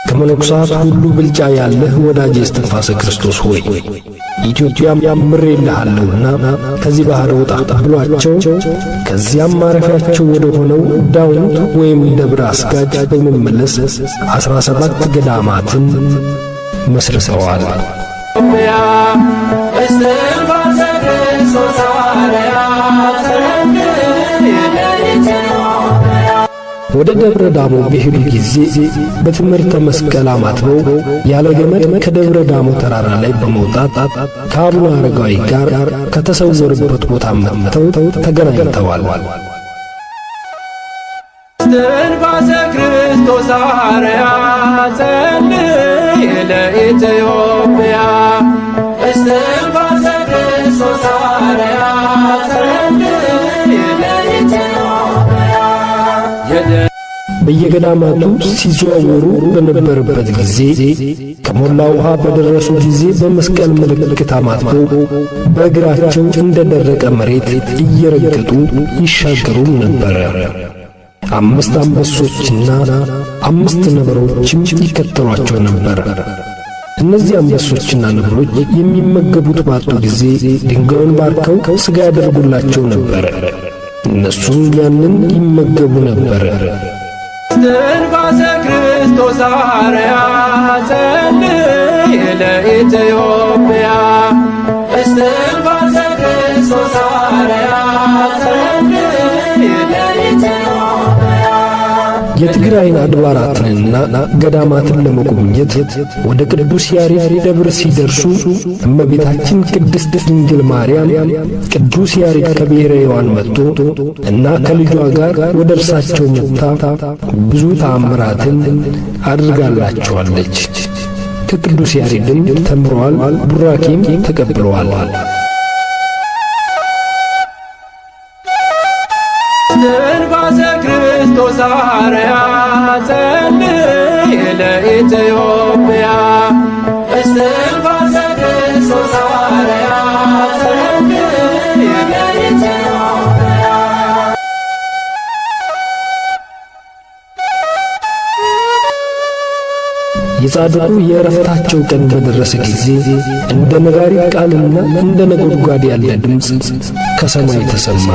F: ከመነኮሳት ሁሉ ብልጫ ያለህ ወዳጄ እስትንፋሰ ክርስቶስ ሆይ ኢትዮጵያም ምሬልሃለሁና ከዚህ ባህር ውጣ ብሏቸው ከዚያም ማረፊያቸው ወደ ሆነው ዳውንት ወይም ደብረ አስጋጅ በመመለስ 17 ገዳማትን መስርተዋል።
D: እስትንፋሰ ክርስቶስ
F: ወደ ደብረ ዳሞ በሄዱ ጊዜ በትምህርተ መስቀል አማትበው ያለ ገመድ ከደብረ ዳሞ ተራራ ላይ በመውጣት ከአቡነ አረጋዊ ጋር ከተሰወሩበት ቦታ መጥተው ተገናኝተዋል።
D: እስትንፋሰ ክርስቶስ አርያ ጸልይ ለኢትዮጵያ እስትንፋሰ ክርስቶስ አርያ ጸልይ ለኢትዮጵያ።
F: በየገዳማቱ ሲዘዋወሩ በነበረበት ጊዜ ከሞላ ውሃ በደረሱ ጊዜ በመስቀል ምልክት አማትበው በእግራቸው እንደደረቀ መሬት እየረገጡ ይሻገሩ ነበር። 5 አንበሶችና 5 ነብሮችም ይከተሏቸው ነበር። እነዚህ አንበሶችና ነብሮች የሚመገቡት ባጡ ጊዜ ድንጋዩን ባርከው ሥጋ ያደርጉላቸው ነበር። እነሱም ያንን ይመገቡ ነበር።
D: እስትንፋሰ ክርስቶስ አርያ ጸልይ ለኢትዮጵያ እስትንፋሰ ክርስቶስ አርያ ጸልይ ለኢትዮጵያ።
F: የትግራይን አድባራትንና ገዳማትን ለመጎብኘት ወደ ቅዱስ ያሬድ ደብር ሲደርሱ እመቤታችን ቅድስት ድንግል ማርያም ቅዱስ ያሬድ ከብሔረ ሕያዋን መጥቶ እና ከልጇ ጋር ወደ እርሳቸው መጥታ ብዙ ተአምራትን አድርጋላቸዋለች። ከቅዱስ ያሬድም ተምረዋል፣ ቡራኬም ተቀብለዋል።
D: እስትንፋሰ ክርስቶስ አርያ ጸልይ ለኢትዮጵያ እስትንፋሰ ክርስቶስ አርያ ጸልይ ለኢትዮጵያ።
F: የጻድቁ የዕረፍታቸው ቀን በደረሰ ጊዜ እንደ ነጋሪት ቃልና እንደ ነጎድጓድ ያለ ድምፅ ከሰማይ ተሰማ።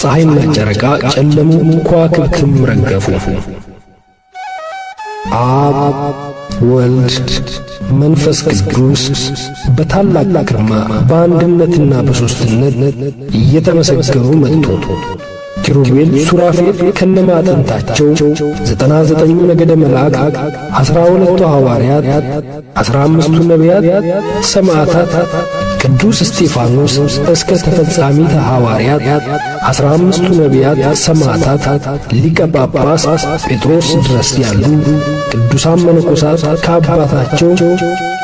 F: ፀሐይና ጨረቃ ጨለሙ፣ ከዋክብትም ረገፉ። አብ ወልድ መንፈስ ቅዱስ በታላቅ ግርማ በአንድነትና በሦስትነት እየተመሰገኑ መጡ። ኪሩቤል፣ ሱራፌል ከነማዕጠንታቸው 99 ነገደ መላእክት፣ 12 ሐዋርያት፣ 15 ነቢያት፣ ሰማዕታት፣ ቅዱስ እስጢፋኖስ እስከ ተፈጻሚተ ሐዋርያት፣ 15 ነቢያት፣ ሰማዕታት፣ ሊቀ ጳጳስ ጴጥሮስ ድረስ ያሉ ቅዱሳን መነኮሳት ከአባታቸው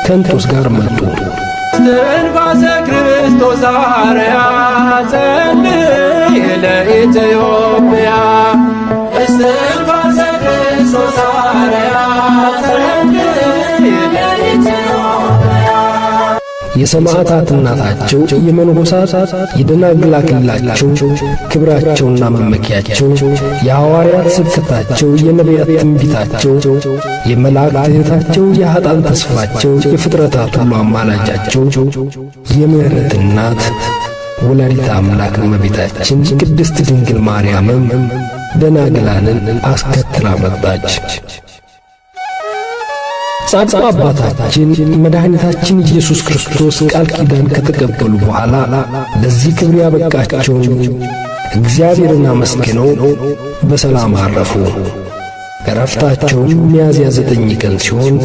F: ከእንጦስ ጋር መጡ።
D: እስትንፋሰ ክርስቶስ አርያ ጸልይ ለኢትዮጵያ እስትንፋሰ ክርስቶስ አርያ ጸልይ ለኢትዮጵያ።
F: የሰማዕታት እናታቸው የመነኮሳት የደናግላቸው ክብራቸውና መመኪያቸው፣ የሐዋርያት ስብከታቸው፣ የነቢያት ትንቢታቸው፣ የመላእክት እህታቸው፣ የኃጥአን ተስፋቸው፣ የፍጥረታት ሁሉ አማላጃቸው፣ የምሕረት እናት ወላዲተ አምላክ እመቤታችን ቅድስት ድንግል ማርያምም ደናግላንን አስከትላ መጣች። ጻድቁ አባታችን መድኃኒታችን ኢየሱስ ክርስቶስ ቃል ኪዳን ከተቀበሉ በኋላ ለዚህ ክብር ያበቃቸውን እግዚአብሔርን አመስግነው በሰላም አረፉ። ዕረፍታቸውም ሚያዝያ 9 ቀን ሲሆን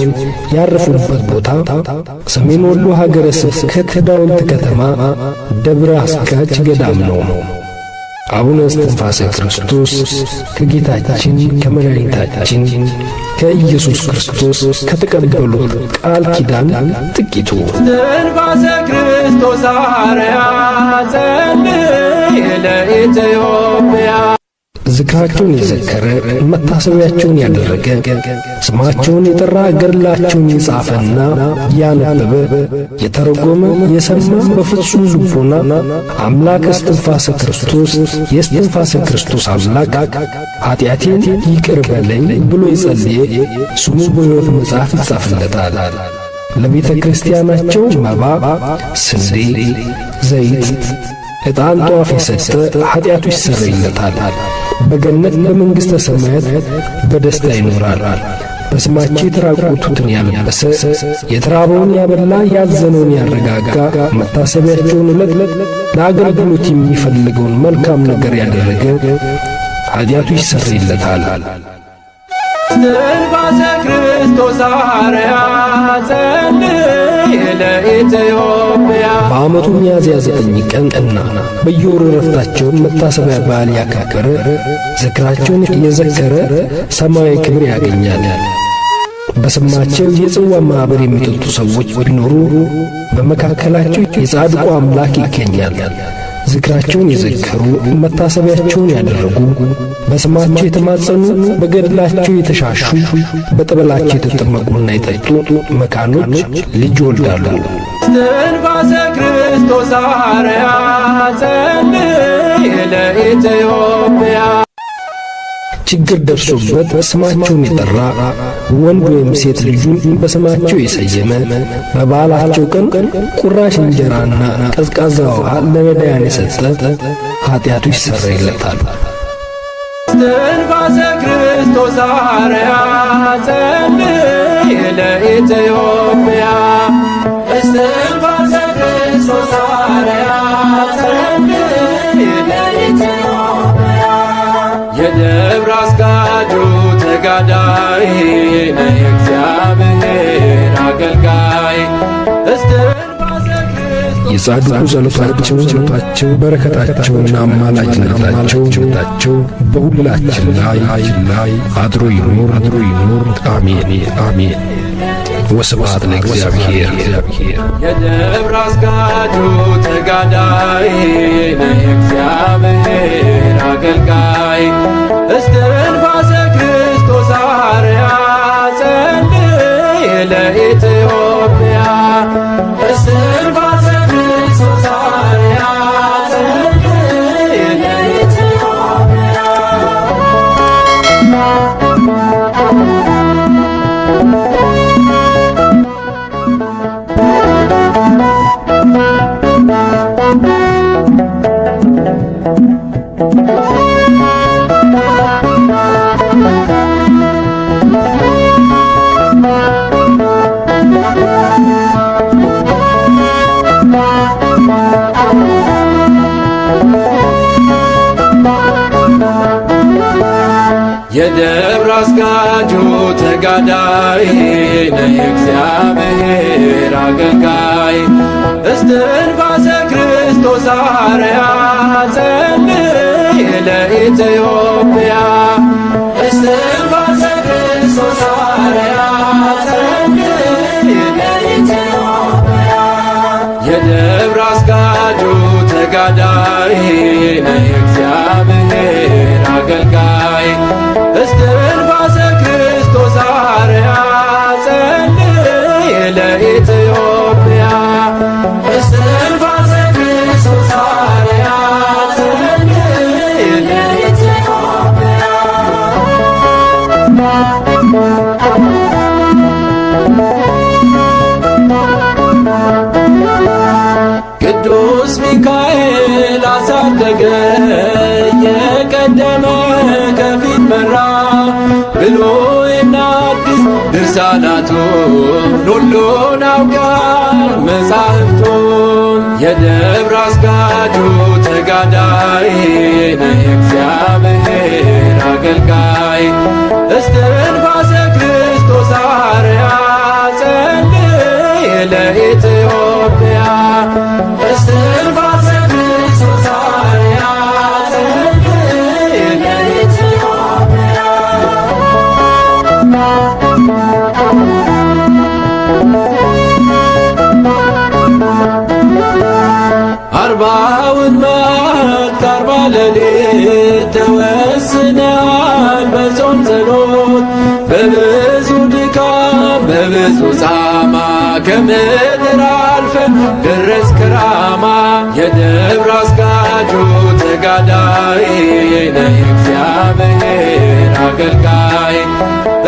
F: ያረፉበት ቦታ ሰሜን ወሎ ሀገረ ስብከት ዳውንት ከተማ ደብረ አስጋጅ ገዳም ነው። አቡነ እስትንፋሰ ክርስቶስ ከጌታችን ከመድኃኒታችን ከኢየሱስ ክርስቶስ ከተቀበሉት ቃል ኪዳን ጥቂቱ።
D: እስትንፋሰ ክርስቶስ አርያ ጸልይ ለኢትዮጵያ
F: ዝክራቸውን የዘከረ መታሰቢያቸውን ያደረገ ስማቸውን የጠራ ገድላቸውን የጻፈና ያነበበ የተረጎመ የሰማ በፍጹም ልቦና አምላክ እስትንፋሰ ክርስቶስ የእስትንፋሰ ክርስቶስ አምላክ ኃጢአቴን ይቅር በለኝ ብሎ የጸለየ ስሙ በሕይወት መጽሐፍ ይጻፍለታል። ለቤተ ክርስቲያናቸው መባ፣ ስንዴ፣ ዘይት፣ ዕጣን፣ ጧፍ የሰጠ ኃጢአቱ ይሰረይለታል። በገነት በመንግሥተ ሰማያት በደስታ ይኖራል። በስማቸው የተራቆቱትን ያለበሰ፣ የተራበውን ያበላ፣ ያዘነውን ያረጋጋ፣ መታሰቢያቸውን ዕለት ለአገልግሎት የሚፈልገውን መልካም ነገር ያደረገ ኃጢአቱ ይሰረይለታል።
D: እስትንፋሰ ክርስቶስ አርያ ጸልይ ለኢትዮጵያ።
F: በዓመቱ ሚያዝያ 9 ቀን እና በየወሩ ዕረፍታቸውን መታሰቢያ በዓል ያከበረ፣ ዝክራቸውን የዘከረ ሰማያዊ ክብር ያገኛል። በስማቸው የጽዋ ማኅበር የሚጠጡ ሰዎች ቢኖሩ በመካከላቸው የጻድቁ አምላክ ይገኛል። ዝክራቸውን የዘከሩ፣ መታሰቢያቸውን ያደረጉ፣ በስማቸው የተማጸኑ፣ በገድላቸው የተሻሹ፣ በጠበላቸው የተጠመቁና የጠጡ መካኖች ልጅ ይወልዳሉ።
D: እስትንፋሰ ክርስቶስ አርያ ጸልይ ለኢትዮጵያ።
F: ችግር ደርሶበት ስማቸውን የጠራ ወንድ ወይም ሴት ልጁን በስማቸው የሰየመ በበዓላቸው ቀን ቁራሽ እንጀራና ቀዝቃዛ ውሃ ለነዳያን የሰጠ ኃጢአቱ ይሰረይለታል።
D: እስትንፋሰ ክርስቶስ አርያ ጸልይ ለኢትዮጵያ። እስትንፋሰ ክርስቶስ አርያ ጸልይ ለኢትዮጵያ። የደብረ አስጋጁ ተጋዳይ ነህ እግዚአብሔር አገልጋይ።
F: የጻድቁ ጸሎታቸው በረከታቸውና አማላጅነታቸው በሁላችን ላይ አድሮ ይኑር። አሜን አሜን። ወስብሐት ለእግዚአብሔር።
D: የደብረ አስጋጁ ተጋዳይ ነህ እግዚአብሔር አገልጋይ። እስትንፋሰ ክርስቶስ አርያ ጸልይ ለኢትዮጵያ። እስትንፋሰ ክርስቶስ አርያ ጸልይ ለኢትዮጵያ። የደብረ አስጋጁ ተጋዳይ ነህ እግዚአብሔር አገልጋይ። እስትንፋሰ ክርስቶስ አርያ ጸልይ ለኢትዮጵያ። እስትንፋሰ ክርስቶስ አርያ ጸልይ ለኢትዮጵያ። የደብረ አስጋጁ ተጋዳይ ነህ እግዚአብሔር አገልጋይ። እስትንፋሰ ክርስቶስ አርያ ጸልይ ለኢትዮጵያ። እስትንፋሰ ክርስቶስ አርያ ጸልይ ለኢትዮጵያ። ቅዱስ ሚካኤል አሳደገ የቀደመ ከፊት መራ ብሉይና አዲስ ድርሳናቱን ሁሉን አውቃል መጻሕፍቱን። የደብረ አስጋጁ ተጋዳይ ነህ እግዚአብሔር አገልጋይ። እስትንፋሰ ክርስቶስ አርያ ጸልይ ለኢትዮጵያ። እስትንፋሰ ክርስቶስ አርያ ጸልይ ለኢትዮጵያ። አርባውን መዓልት አርባ ሌሊት ተወስነሃል በጾም ጸሎት። በብዙ ድካም በብዙ ጻማ ከምድር አልፈን ደረስክ ራማ። የደብረ አስጋጁ ተጋዳይ ነህ እግዚአብሔር አገልጋይ።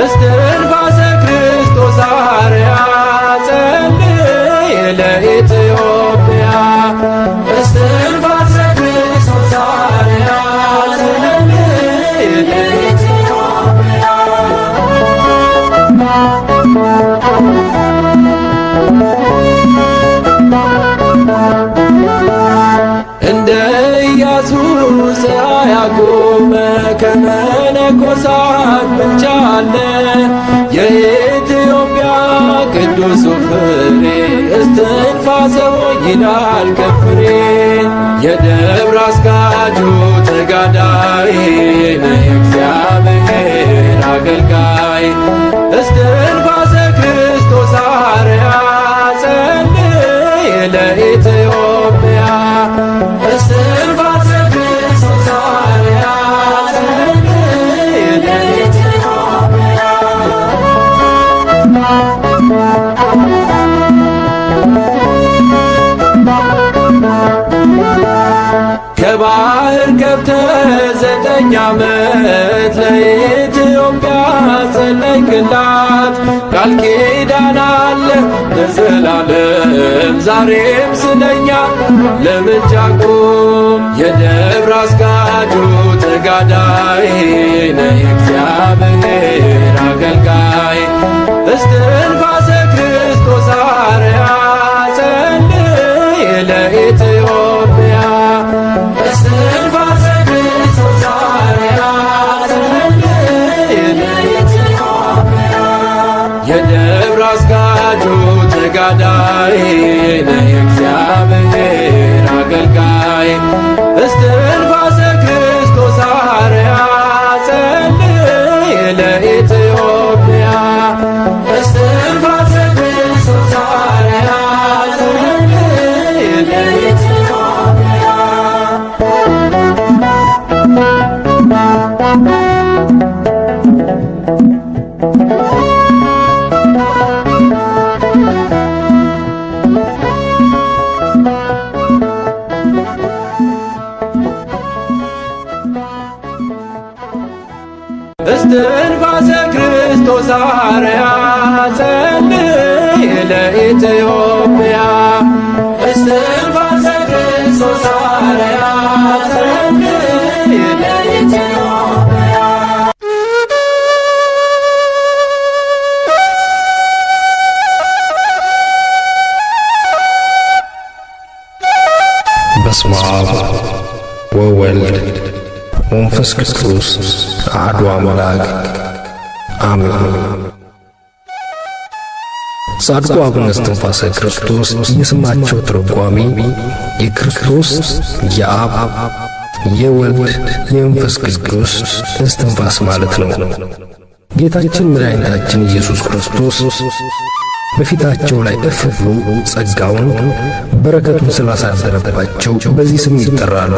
D: እስትንፋሰ ክርስቶስ አርያ ጸልይ ለኢትዮጵያ። እስትንፋሰ ክርስቶስ አርያ ጸልይ ለኢትዮጵያ። ከመነኮሳት ብልጫ አለ። የኢትዮጵያ ቅዱሱ ፍሬ እስትንፋሰ ይላል ከፍሬ። የደብረ አስጋጁ ተጋዳይ ነህ እግዚአብሔር አገልጋይ። እስትንፋሰ ክርስቶስ አርያ ጸልይ ለኢትዮጵያ። እስትንፋሰ ክርስቶስ አርያ ጸልይ ለኢትዮጵያ። ከባህር ገብተህ 9 ዓመት ለኢትዮጵያ ጸለይክላት። ቃል ኪዳን አለ ለዘላለም ዛሬም ስለኛ ለምልጃ ቁም። የደብረ አስጋጁ ተጋዳይ ነህ እግዚአብሔር አገልጋይ። እስትንፋሰ ክርስቶስ አርያ ጸልይ ለኢትዮጵያ። እስትንፋሰ ክርስቶስ አርያ ጸልይ ለኢትዮጵያ። የደብረ አስጋጁ ተጋዳይ ነህ እግዚአብሔር አገልጋይ። እስትንፋሰ ክርስቶስ አርያ ጸልይ ለኢትዮጵያ። እስትንፋሰ ክርስቶስ አርያ ጸልይ ለኢትዮጵያ። እስትንፋሰ ክርስቶስ አርያ ጸልይ ለኢትዮጵያ። እስትንፋሰ ክርስቶስ አርያ ጸልይ ለኢትዮጵያ።
F: በስመ አብ ወወልድ ወመንፈስ ቅዱስ አሐዱ አምላክ አሜን። ጻድቁ አቡነ እስትንፋሰ ክርስቶስ የስማቸው ትርጓሜ የክርስቶስ የአብ የወልድ የመንፈስ ቅዱስ እስትንፋስ ማለት ነው። ጌታችን መድኃኒታችን ኢየሱስ ክርስቶስ በፊታቸው ላይ እፍ ብሎ ጸጋውን በረከቱን ስላሳደረባቸው በዚህ ስም ይጠራሉ።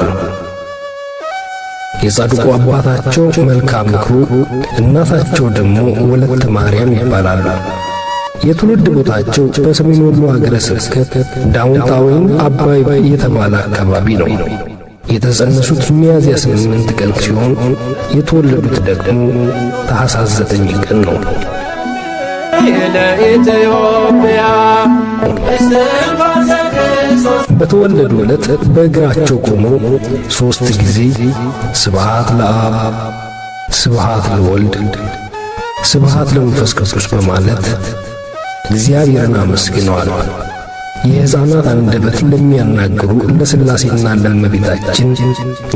F: የጻድቁ አባታቸው መልካም ምክሩ፣ እናታቸው ደግሞ ወለተ ማርያም ይባላሉ። የትውልድ ቦታቸው በሰሜን ወሎ ሀገረ ስብከት ዳውንታ ወይም አባይ የተባለ አካባቢ ነው። የተጸነሱት ሚያዝያ 8 ቀን ሲሆን የተወለዱት ደግሞ ታኅሳስ 9 ቀን ነው።
D: ለኢትዮጵያ እስትንፋሰ ክርስቶስ
F: በተወለዱ ዕለት በእግራቸው ቆመው 3 ጊዜ ስብሐት ለአብ፣ ስብሐት ለወልድ፣ ስብሐት ለመንፈስ ቅዱስ በማለት እግዚአብሔርን አመስግነዋል። የሕፃናት አንደበት ለሚያናግሩ ለሥላሴና ለእመቤታችን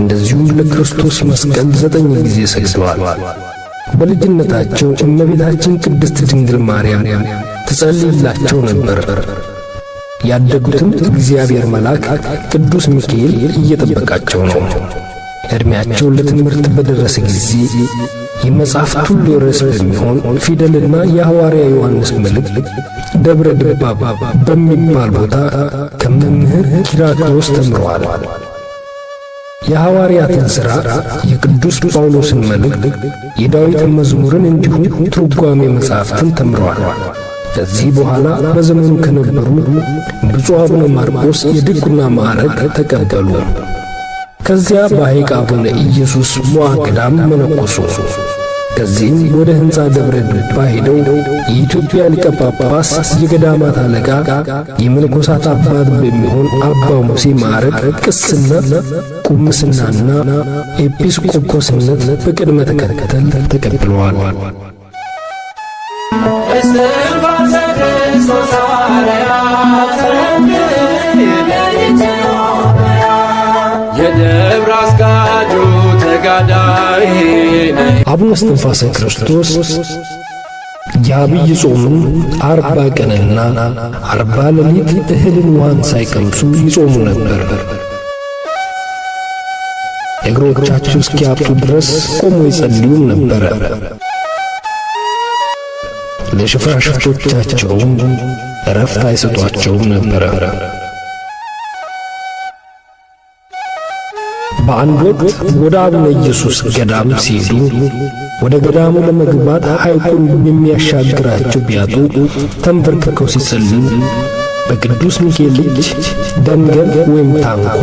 F: እንደዚሁም ለክርስቶስ መስቀል 9 ጊዜ ሰግደዋል። በልጅነታቸው እመቤታችን ቅድስት ድንግል ማርያም ትጸልይላቸው ነበር። ያደጉትም እግዚአብሔር መልአክ ቅዱስ ሚካኤል እየጠበቃቸው ነው። ዕድሜያቸው ለትምህርት በደረሰ ጊዜ የመጽሐፍት ሁሉ ርዕስ በሚሆን ፊደልና የሐዋርያ ዮሐንስ መልእክት ደብረ ድባብ በሚባል ቦታ ከመምህር ኪራክሮስ ተምረዋል። የሐዋርያትን ሥራ፣ የቅዱስ ጳውሎስን መልእክት፣ የዳዊት መዝሙርን እንዲሁም ትርጓሜ መጻሕፍትን ተምረዋል። ከዚህ በኋላ በዘመኑ ከነበሩ ብፁዕ አቡነ ማርቆስ የድቁና ማዕረግ ተቀበሉ። ከዚያ በሐይቅ አቡነ ኢየሱስ ሞዐ ገዳም መነኮሱ። ከዚህም ወደ ሕንፃ ደብረ ድባ ሄደው የኢትዮጵያ ሊቀ ጳጳስ የገዳማት አለቃ የመነኮሳት አባት በሚሆን አባ ሙሴ ማዕረግ ቅስና፣ ቁምስናና ኤጲስቆጶስነት በቅድመ ተከተል ተቀብለዋል።
D: እስትንፋሰ ክርስቶስ አርያ ጸልይ ለኢትዮጵያ። የደብረ አስጋጁ ተጋ ተራዳኢ ነህ።
F: አቡነ እስትንፋሰ ክርስቶስ የአብይ ጾምን 40 ቀንና 40 ሌሊት እህልን ውሃን ሳይቀምሱ ይጾሙ ነበር። እግሮቻቸው እስኪያብጡ ድረስ ቆሞ ይጸልዩም ነበር። ለሽፋሽፍቶቻቸውም እረፍት አይሰጧቸውም ነበር። በአንድ ወቅት ወደ አቡነ ኢየሱስ ገዳም ሲሄዱ ወደ ገዳሙ ለመግባት ሐይቁን የሚያሻግራቸው ቢያጡ ተንበርክከው ሲጸልዩ በቅዱስ ሚካኤል እጅ ደንገል ወይም ታንኳ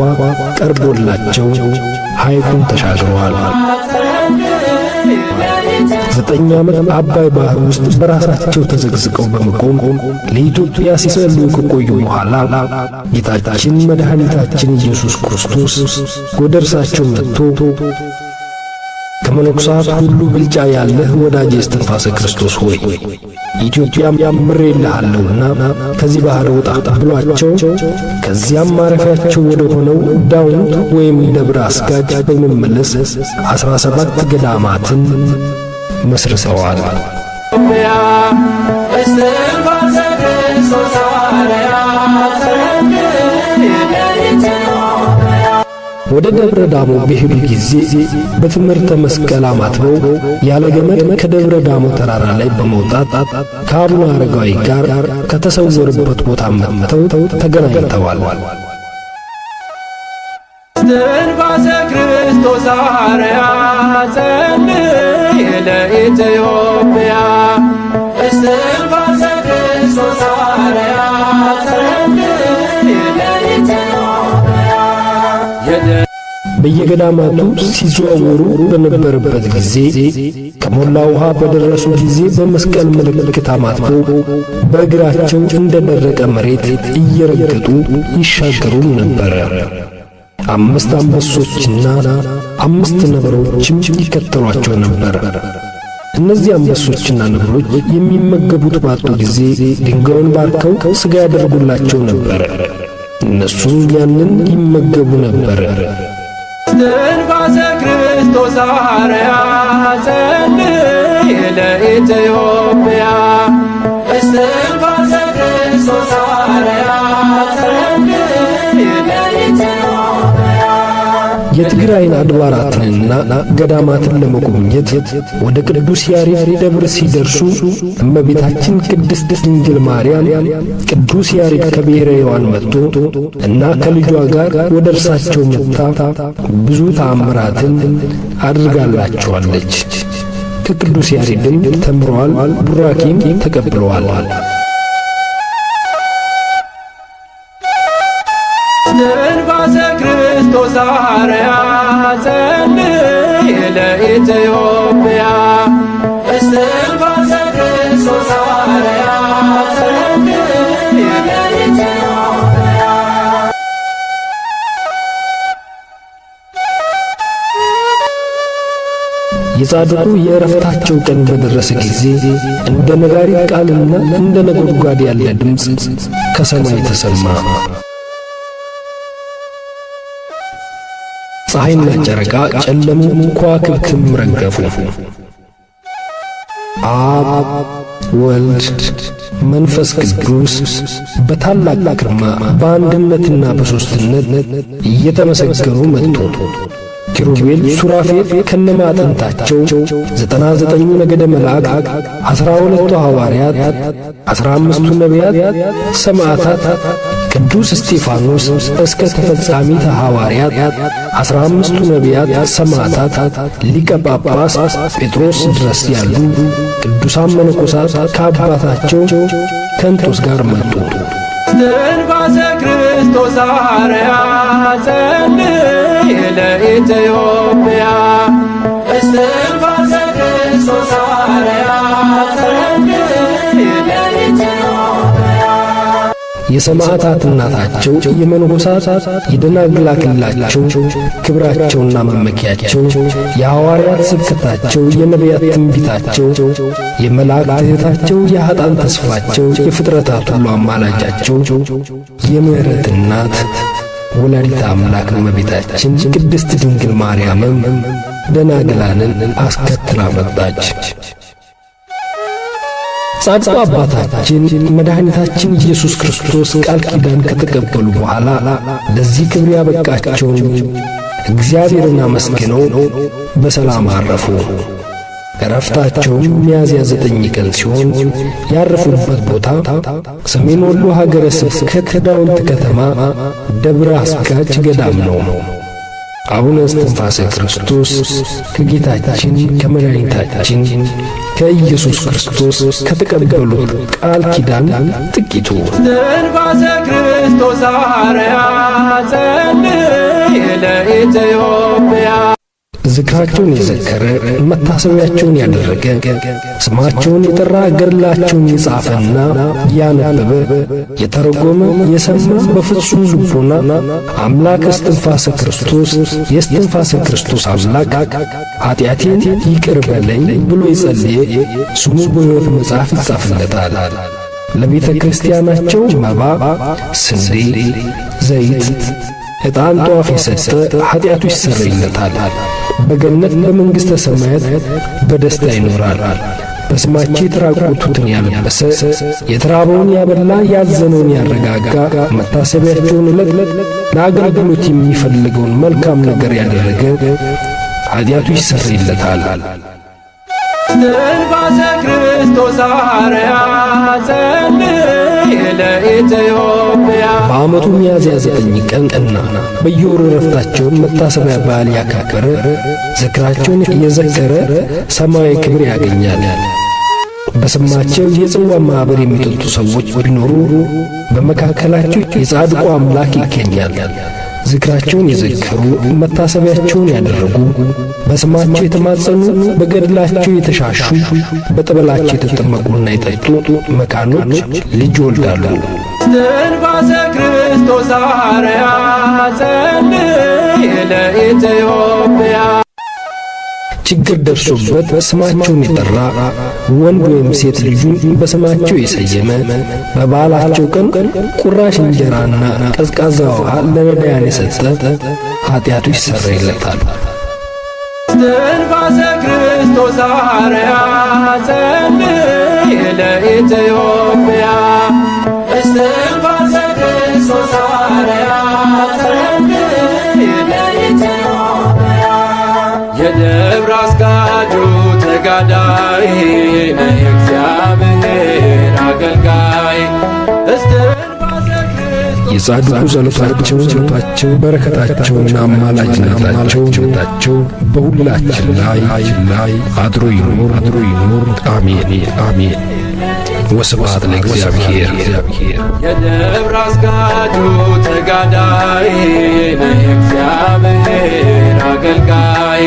F: ቀርቦላቸው ሐይቁን ተሻግረዋል። 9 ዓመት አባይ ባህር ውስጥ በራሳቸው ተዘግዝቀው በመቆም ለኢትዮጵያ ሲጸልዩ ከቆዩ በኋላ ጌታችን መድኃኒታችን ኢየሱስ ክርስቶስ ወደ እርሳቸው መጥቶ ከመነኮሳት ሁሉ ብልጫ ያለህ ወዳጄ እስትንፋሰ ክርስቶስ ሆይ ኢትዮጵያም ምሬልሃለሁና ከዚህ ባህር ውጣ ብሏቸው ከዚያም ማረፊያቸው ወደ ሆነው ዳውንት ወይም ደብረ አስጋጅ በመመለስ 17 ገዳማትን መስርተዋል።
D: እስትንፋሰ ክርስቶስ ሐዋርያ
F: ወደ ደብረ ዳሞ በሄዱ ጊዜ በትምህርተ መስቀል አማትበው ያለ ገመድ ከደብረ ዳሞ ተራራ ላይ በመውጣት ከአቡነ አረጋዊ ጋር ከተሰወረበት ቦታ መጥተው ተገናኝተዋል።
D: እስትንፋሰ ክርስቶስ ሐዋርያ ጸልይ ለኢትዮጵያ። እስትንፋሰ ክርስቶስ ሐዋርያ ጸልይ ለኢትዮጵያ።
F: በየገዳማቱ ሲዘዋወሩ በነበረበት ጊዜ ከሞላ ውሃ በደረሱ ጊዜ በመስቀል ምልክት አማትበው በእግራቸው እንደደረቀ መሬት እየረገጡ ይሻገሩም ነበር። 5 አንበሶችና 5 ነብሮችም ይከተሏቸው ነበር። እነዚህ አንበሶችና ነብሮች የሚመገቡት ባጡ ጊዜ ድንጋዩን ባርከው ሥጋ ያደርጉላቸው ነበር። እነሱም ያንን ይመገቡ ነበር።
D: እስትንፋሰ ክርስቶስ ሐዋርያ ጸልይ ለኢትዮጵያ። እስትንፋሰ ክርስቶስ ሐዋርያ ጸልይ ለኢትዮጵያ።
F: የትግራይን አድባራትንና ገዳማትን ለመጎብኘት ወደ ቅዱስ ያሬድ ደብር ሲደርሱ እመቤታችን ቅድስት ድንግል ማርያም ቅዱስ ያሬድ ከብሔረ ሕያዋን መጥቶ እና ከልጇ ጋር ወደ እርሳቸው መጥታ ብዙ ተአምራትን አድርጋላቸዋለች። ከቅዱስ ያሬድም ተምረዋል፣ ቡራኬም ተቀብለዋል።
D: እስትንፋሰ ክርስቶስ ሐዋርያ ጸልይ ለኢትዮጵያ። እስትንፋሰ ክርስቶስ ሐዋርያ ጸልይ ለኢትዮጵያ።
F: የጻድቁ የዕረፍታቸው ቀን በደረሰ ጊዜ እንደ ነጋሪት ቃልና እንደ ነጎድጓድ ያለ ድምፅ ከሰማይ ተሰማ። ፀሐይና ጨረቃ ጨለሙ፣ ከዋክብትም ረገፉ። አብ ወልድ መንፈስ ቅዱስ በታላቅ ግርማ በአንድነትና በሦስትነት እየተመሰገኑ መጡ። ኪሩቤል፣ ሱራፌል ከነማዕጠንታቸው 99ኙ ነገደ መላእክት፣ 12ቱ ሐዋርያት፣ 15ቱ ነቢያት፣ ሰማዕታት፣ ቅዱስ እስጢፋኖስ እስከ ተፈጻሚተ ሐዋርያት፣ 15ቱ ነቢያት፣ ሰማዕታት፣ ሊቀ ጳጳስ ጴጥሮስ ድረስ ያሉ ቅዱሳን መነኮሳት ከአባታቸው ከእንጦስ ጋር መጡ።
D: እስትንፋሰ ክርስቶስ ሐዋርያ ጸልይ ለኢትዮጵያ። እስትንፋሰ ክርስቶስ ሐዋርያ ጸልይ ለኢትዮጵያ።
F: የሰማዕታት እናታቸው የመነኮሳት የደናግል አክሊላቸው ክብራቸውና መመኪያቸው፣ የሐዋርያት ስብከታቸው፣ የነቢያት ትንቢታቸው፣ የመላእክት እህታቸው፣ የኃጥአን ተስፋቸው፣ የፍጥረታት ሁሉ አማላጃቸው፣ የምሕረት እናት ወላዲተ አምላክ እመቤታችን ቅድስት ድንግል ማርያምም ደናግላንን አስከትላ መጣች። ጻድቁ አባታችን መድኃኒታችን ኢየሱስ ክርስቶስ ቃል ኪዳን ከተቀበሉ በኋላ ለዚህ ክብር ያበቃቸውን እግዚአብሔርን አመስግነው በሰላም አረፉ። ዕረፍታቸውም ሚያዝያ 9 ቀን ሲሆን ያረፉበት ቦታ ሰሜን ወሎ ሀገረ ስብከት ዳውንት ከተማ ደብረ አስጋጅ ገዳም ነው። አቡነ እስትንፋሰ ክርስቶስ ከጌታችን ከመድኃኒታችን ከኢየሱስ ክርስቶስ ከተቀበሉት ቃል ኪዳን ጥቂቱ።
D: እስትንፋሰ ክርስቶስ አርያ ጸልይ ለኢትዮጵያ።
F: ዝክራቸውን የዘከረ መታሰቢያቸውን ያደረገ ስማቸውን የጠራ ገድላቸውን የጻፈና ያነበበ የተረጎመ የሰማ በፍጹም ልቦና አምላክ እስትንፋሰ ክርስቶስ የእስትንፋሰ ክርስቶስ አምላክ ኃጢአቴን ይቅር በለኝ ብሎ የጸለየ ስሙ በሕይወት መጽሐፍ ይጻፍለታል። ለቤተ ክርስቲያናቸው መባ፣ ስንዴ፣ ዘይት፣ ዕጣን፣ ጧፍ የሰጠ ኃጢአቱ ይሰረይለታል። በገነት በመንግሥተ ሰማያት በደስታ ይኖራል። በስማቸው የተራቆቱትን ያለበሰ የተራበውን ያበላ ያዘነውን ያረጋጋ መታሰቢያቸውን ዕለት ለአገልግሎት የሚፈልገውን መልካም ነገር ያደረገ ኃጢአቱ ይሰረይለታል።
D: እስትንፋሰ ክርስቶስ አርያ ጸልይ ለኢትዮጵያ።
F: በዓመቱ ሚያዝያ 9 ቀን እና በየወሩ ዕረፍታቸውን መታሰቢያ በዓል ያከበረ ዝክራቸውን የዘከረ ሰማያዊ ክብር ያገኛል። በስማቸው የጽዋ ማኅበር የሚጠጡ ሰዎች ቢኖሩ በመካከላቸው የጻድቁ አምላክ ይገኛል። ዝክራቸውን የዘከሩ መታሰቢያቸውን ያደረጉ በስማቸው የተማጸኑ በገድላቸው የተሻሹ በጠበላቸው የተጠመቁና የጠጡ መካኖች ልጅ ይወልዳሉ።
D: እስትንፋሰ ክርስቶስ አርያ ጸልይ ለኢትዮጵያ።
F: ችግር ደርሶበት ስማቸውን የጠራ ወንድ ወይም ሴት ልጁን በስማቸው የሰየመ በበዓላቸው ቀን ቁራሽ እንጀራና ቀዝቃዛ ውሃ ለነዳያን የሰጠ ኃጢአቱ ይሰረይለታል።
D: እስትንፋሰ ክርስቶስ አርያ ጸልይ ለኢትዮጵያ። እስትንፋሰ ክርስቶስ አርያ ጸልይ ለኢትዮጵያ። የደብረ አስጋጁ ተጋዳይ ነህ እግዚአብሔር አገልጋይ።
F: የጻድቁ ጸሎታቸው በረከታቸውና አማላጅነታቸው በሁላችን ላይ አድሮ ይኑር። አሜን አሜን። ወስብሐት ለእግዚአብሔር።
D: የደብረ አስጋጁ ተጋዳይ ነህ እግዚአብሔር አገልጋይ።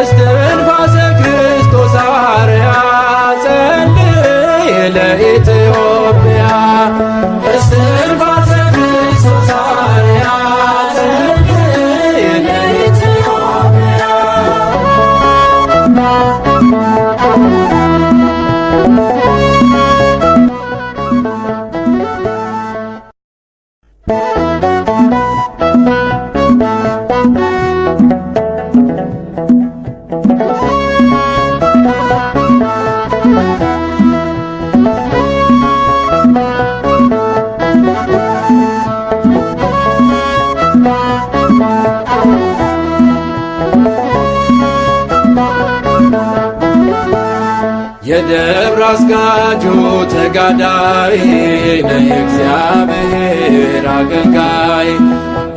D: እስትንፋሰ ክርስቶስ አርያ ጸልይ ለኢትዮጵያ። እስትንፋሰ ክርስቶስ አርያ ጸልይ ለኢትዮጵያ። የደብረ አስጋጁ ተጋዳይ ነህ እግዚአብሔር አገልጋይ።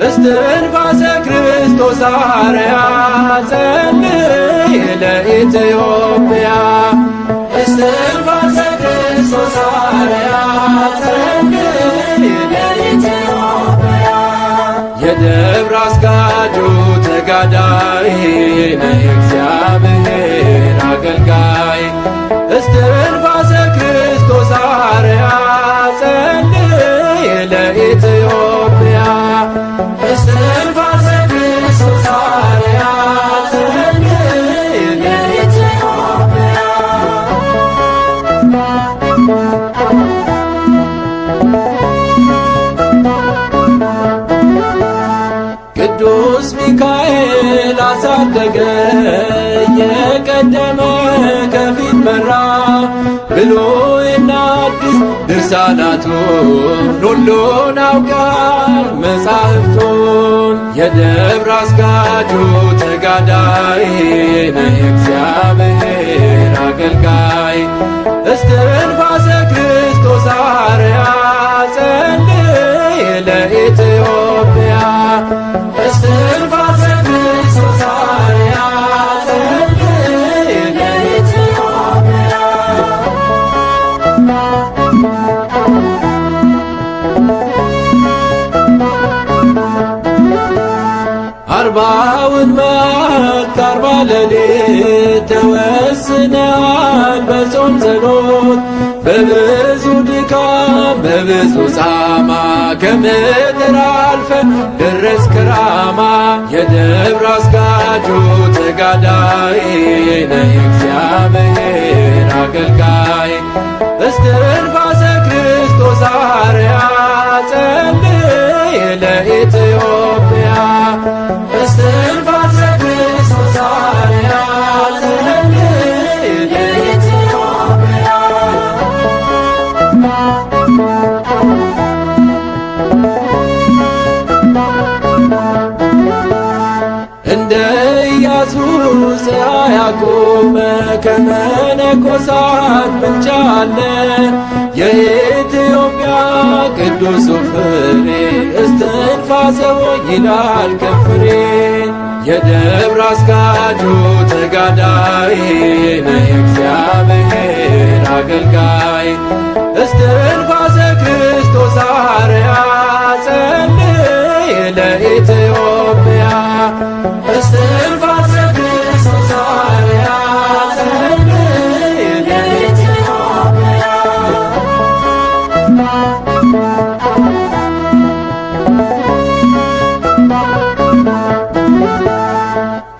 D: እስትንፋሰ ክርስቶስ አርያ ጸልይ ለኢትዮጵያ። እስትንፋሰ ክርስቶስ አርያ ጸልይ ለኢትዮጵያ። የደብረ አስጋጁ ተጋዳይ ነህ እግዚአብሔር አገልጋይ። እስትንፋሰ ክርስቶስ አርያ ጸልይ ለኢትዮጵያ። እስትንፋሰ ክርስቶስ አርያ ጸልይ ለኢትዮጵያ። ቅዱስ ሚካኤል አሳዳጊ ታደገ የቀደመ ከፊት መራ ብሉይና አዲስ ድርሳናቱን ሁሉን አውቃል መጻሕፍቱን። የደብረ አስጋጁ ተጋዳይ ነህ እግዚአብሔር አገልጋይ እስትንፋሰ ክርስቶስ አርያ ጸልይ ለኢትዮጵያ እስትንፋሰ ክርስቶስ አርያ ጸልይ ለኢትዮጵያ። አርባውን መዓልት አርባ ሌሊት ተወስነሃል በጾም ጸሎት በብዙ ድካም በብዙ ጻማ ከምድር አልፈ ደረስክ ራማ። የደብረ አስጋጁ ተጋዳይ ነህ እግዚአብሔር አገልጋይ እስትንፋሰ ክርስቶስ አርያ ጸልይ ለኢትዮጵያ እስትንፋሰ ክርስቶስ አርያ ጸልይ ለኢትዮጵያ። እንደ ኢያሱ ፀሐይ አቆመ ከመነኮሳት ብልጫ አለ የኢትዮጵያ ቅዱሱ ፍሬ እስትንፋሰ ይላል ከፍሬ። የደብረ አስጋጁ ተጋዳይ ነህ እግዚአብሔር አገልጋይ እስትንፋሰ ክርስቶስ አርያ ጸልይ ለኢትዮጵያ እስትንፋሰ ክርስቶስ አርያ ጸልይ ለኢትዮጵያ።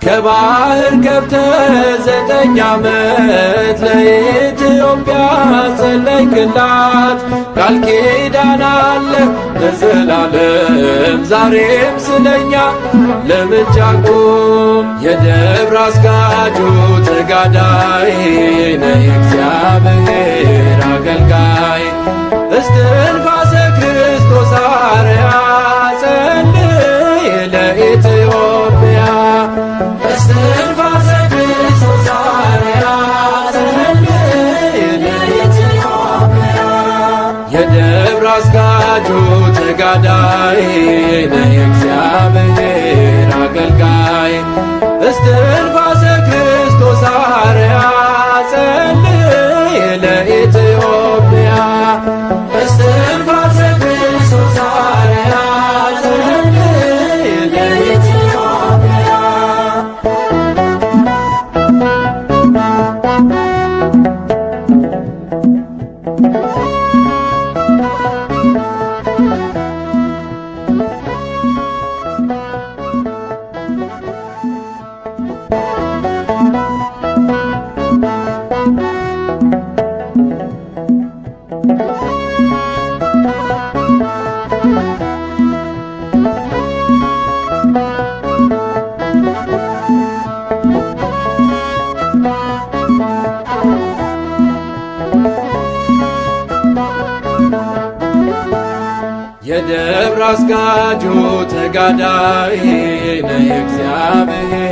D: ከባህር ገብተህ 9 ዓመት ለኢትዮጵያ ጸለይክላት ቃል ኪዳን አለ ለዘላለም ዛሬም ስለኛ ለምልጃ ቁም። የደብረ አስጋጁ ተጋዳይ ነህ እግዚአብሔር አገልጋይ እስትንፋሰ ክርስቶስ አርያ ጸልይ ለኢትዮጵያ እስትንፋሰ ክርስቶስ አርያ ጸልይ ለኢትዮጵያ። የደብረ አስጋጁ ተጋዳይ ነህ እግዚአብሔር አገልጋይ እስትንፋሰ ክርስቶስ አርያ ጸልይ ለኢትዮጵያ እስትንፋሰ ክርስቶስ አርያ ጸልይ ለኢትዮጵያ። የደብረ አስጋጁ ተጋዳይ ነህ እግዚአብሔር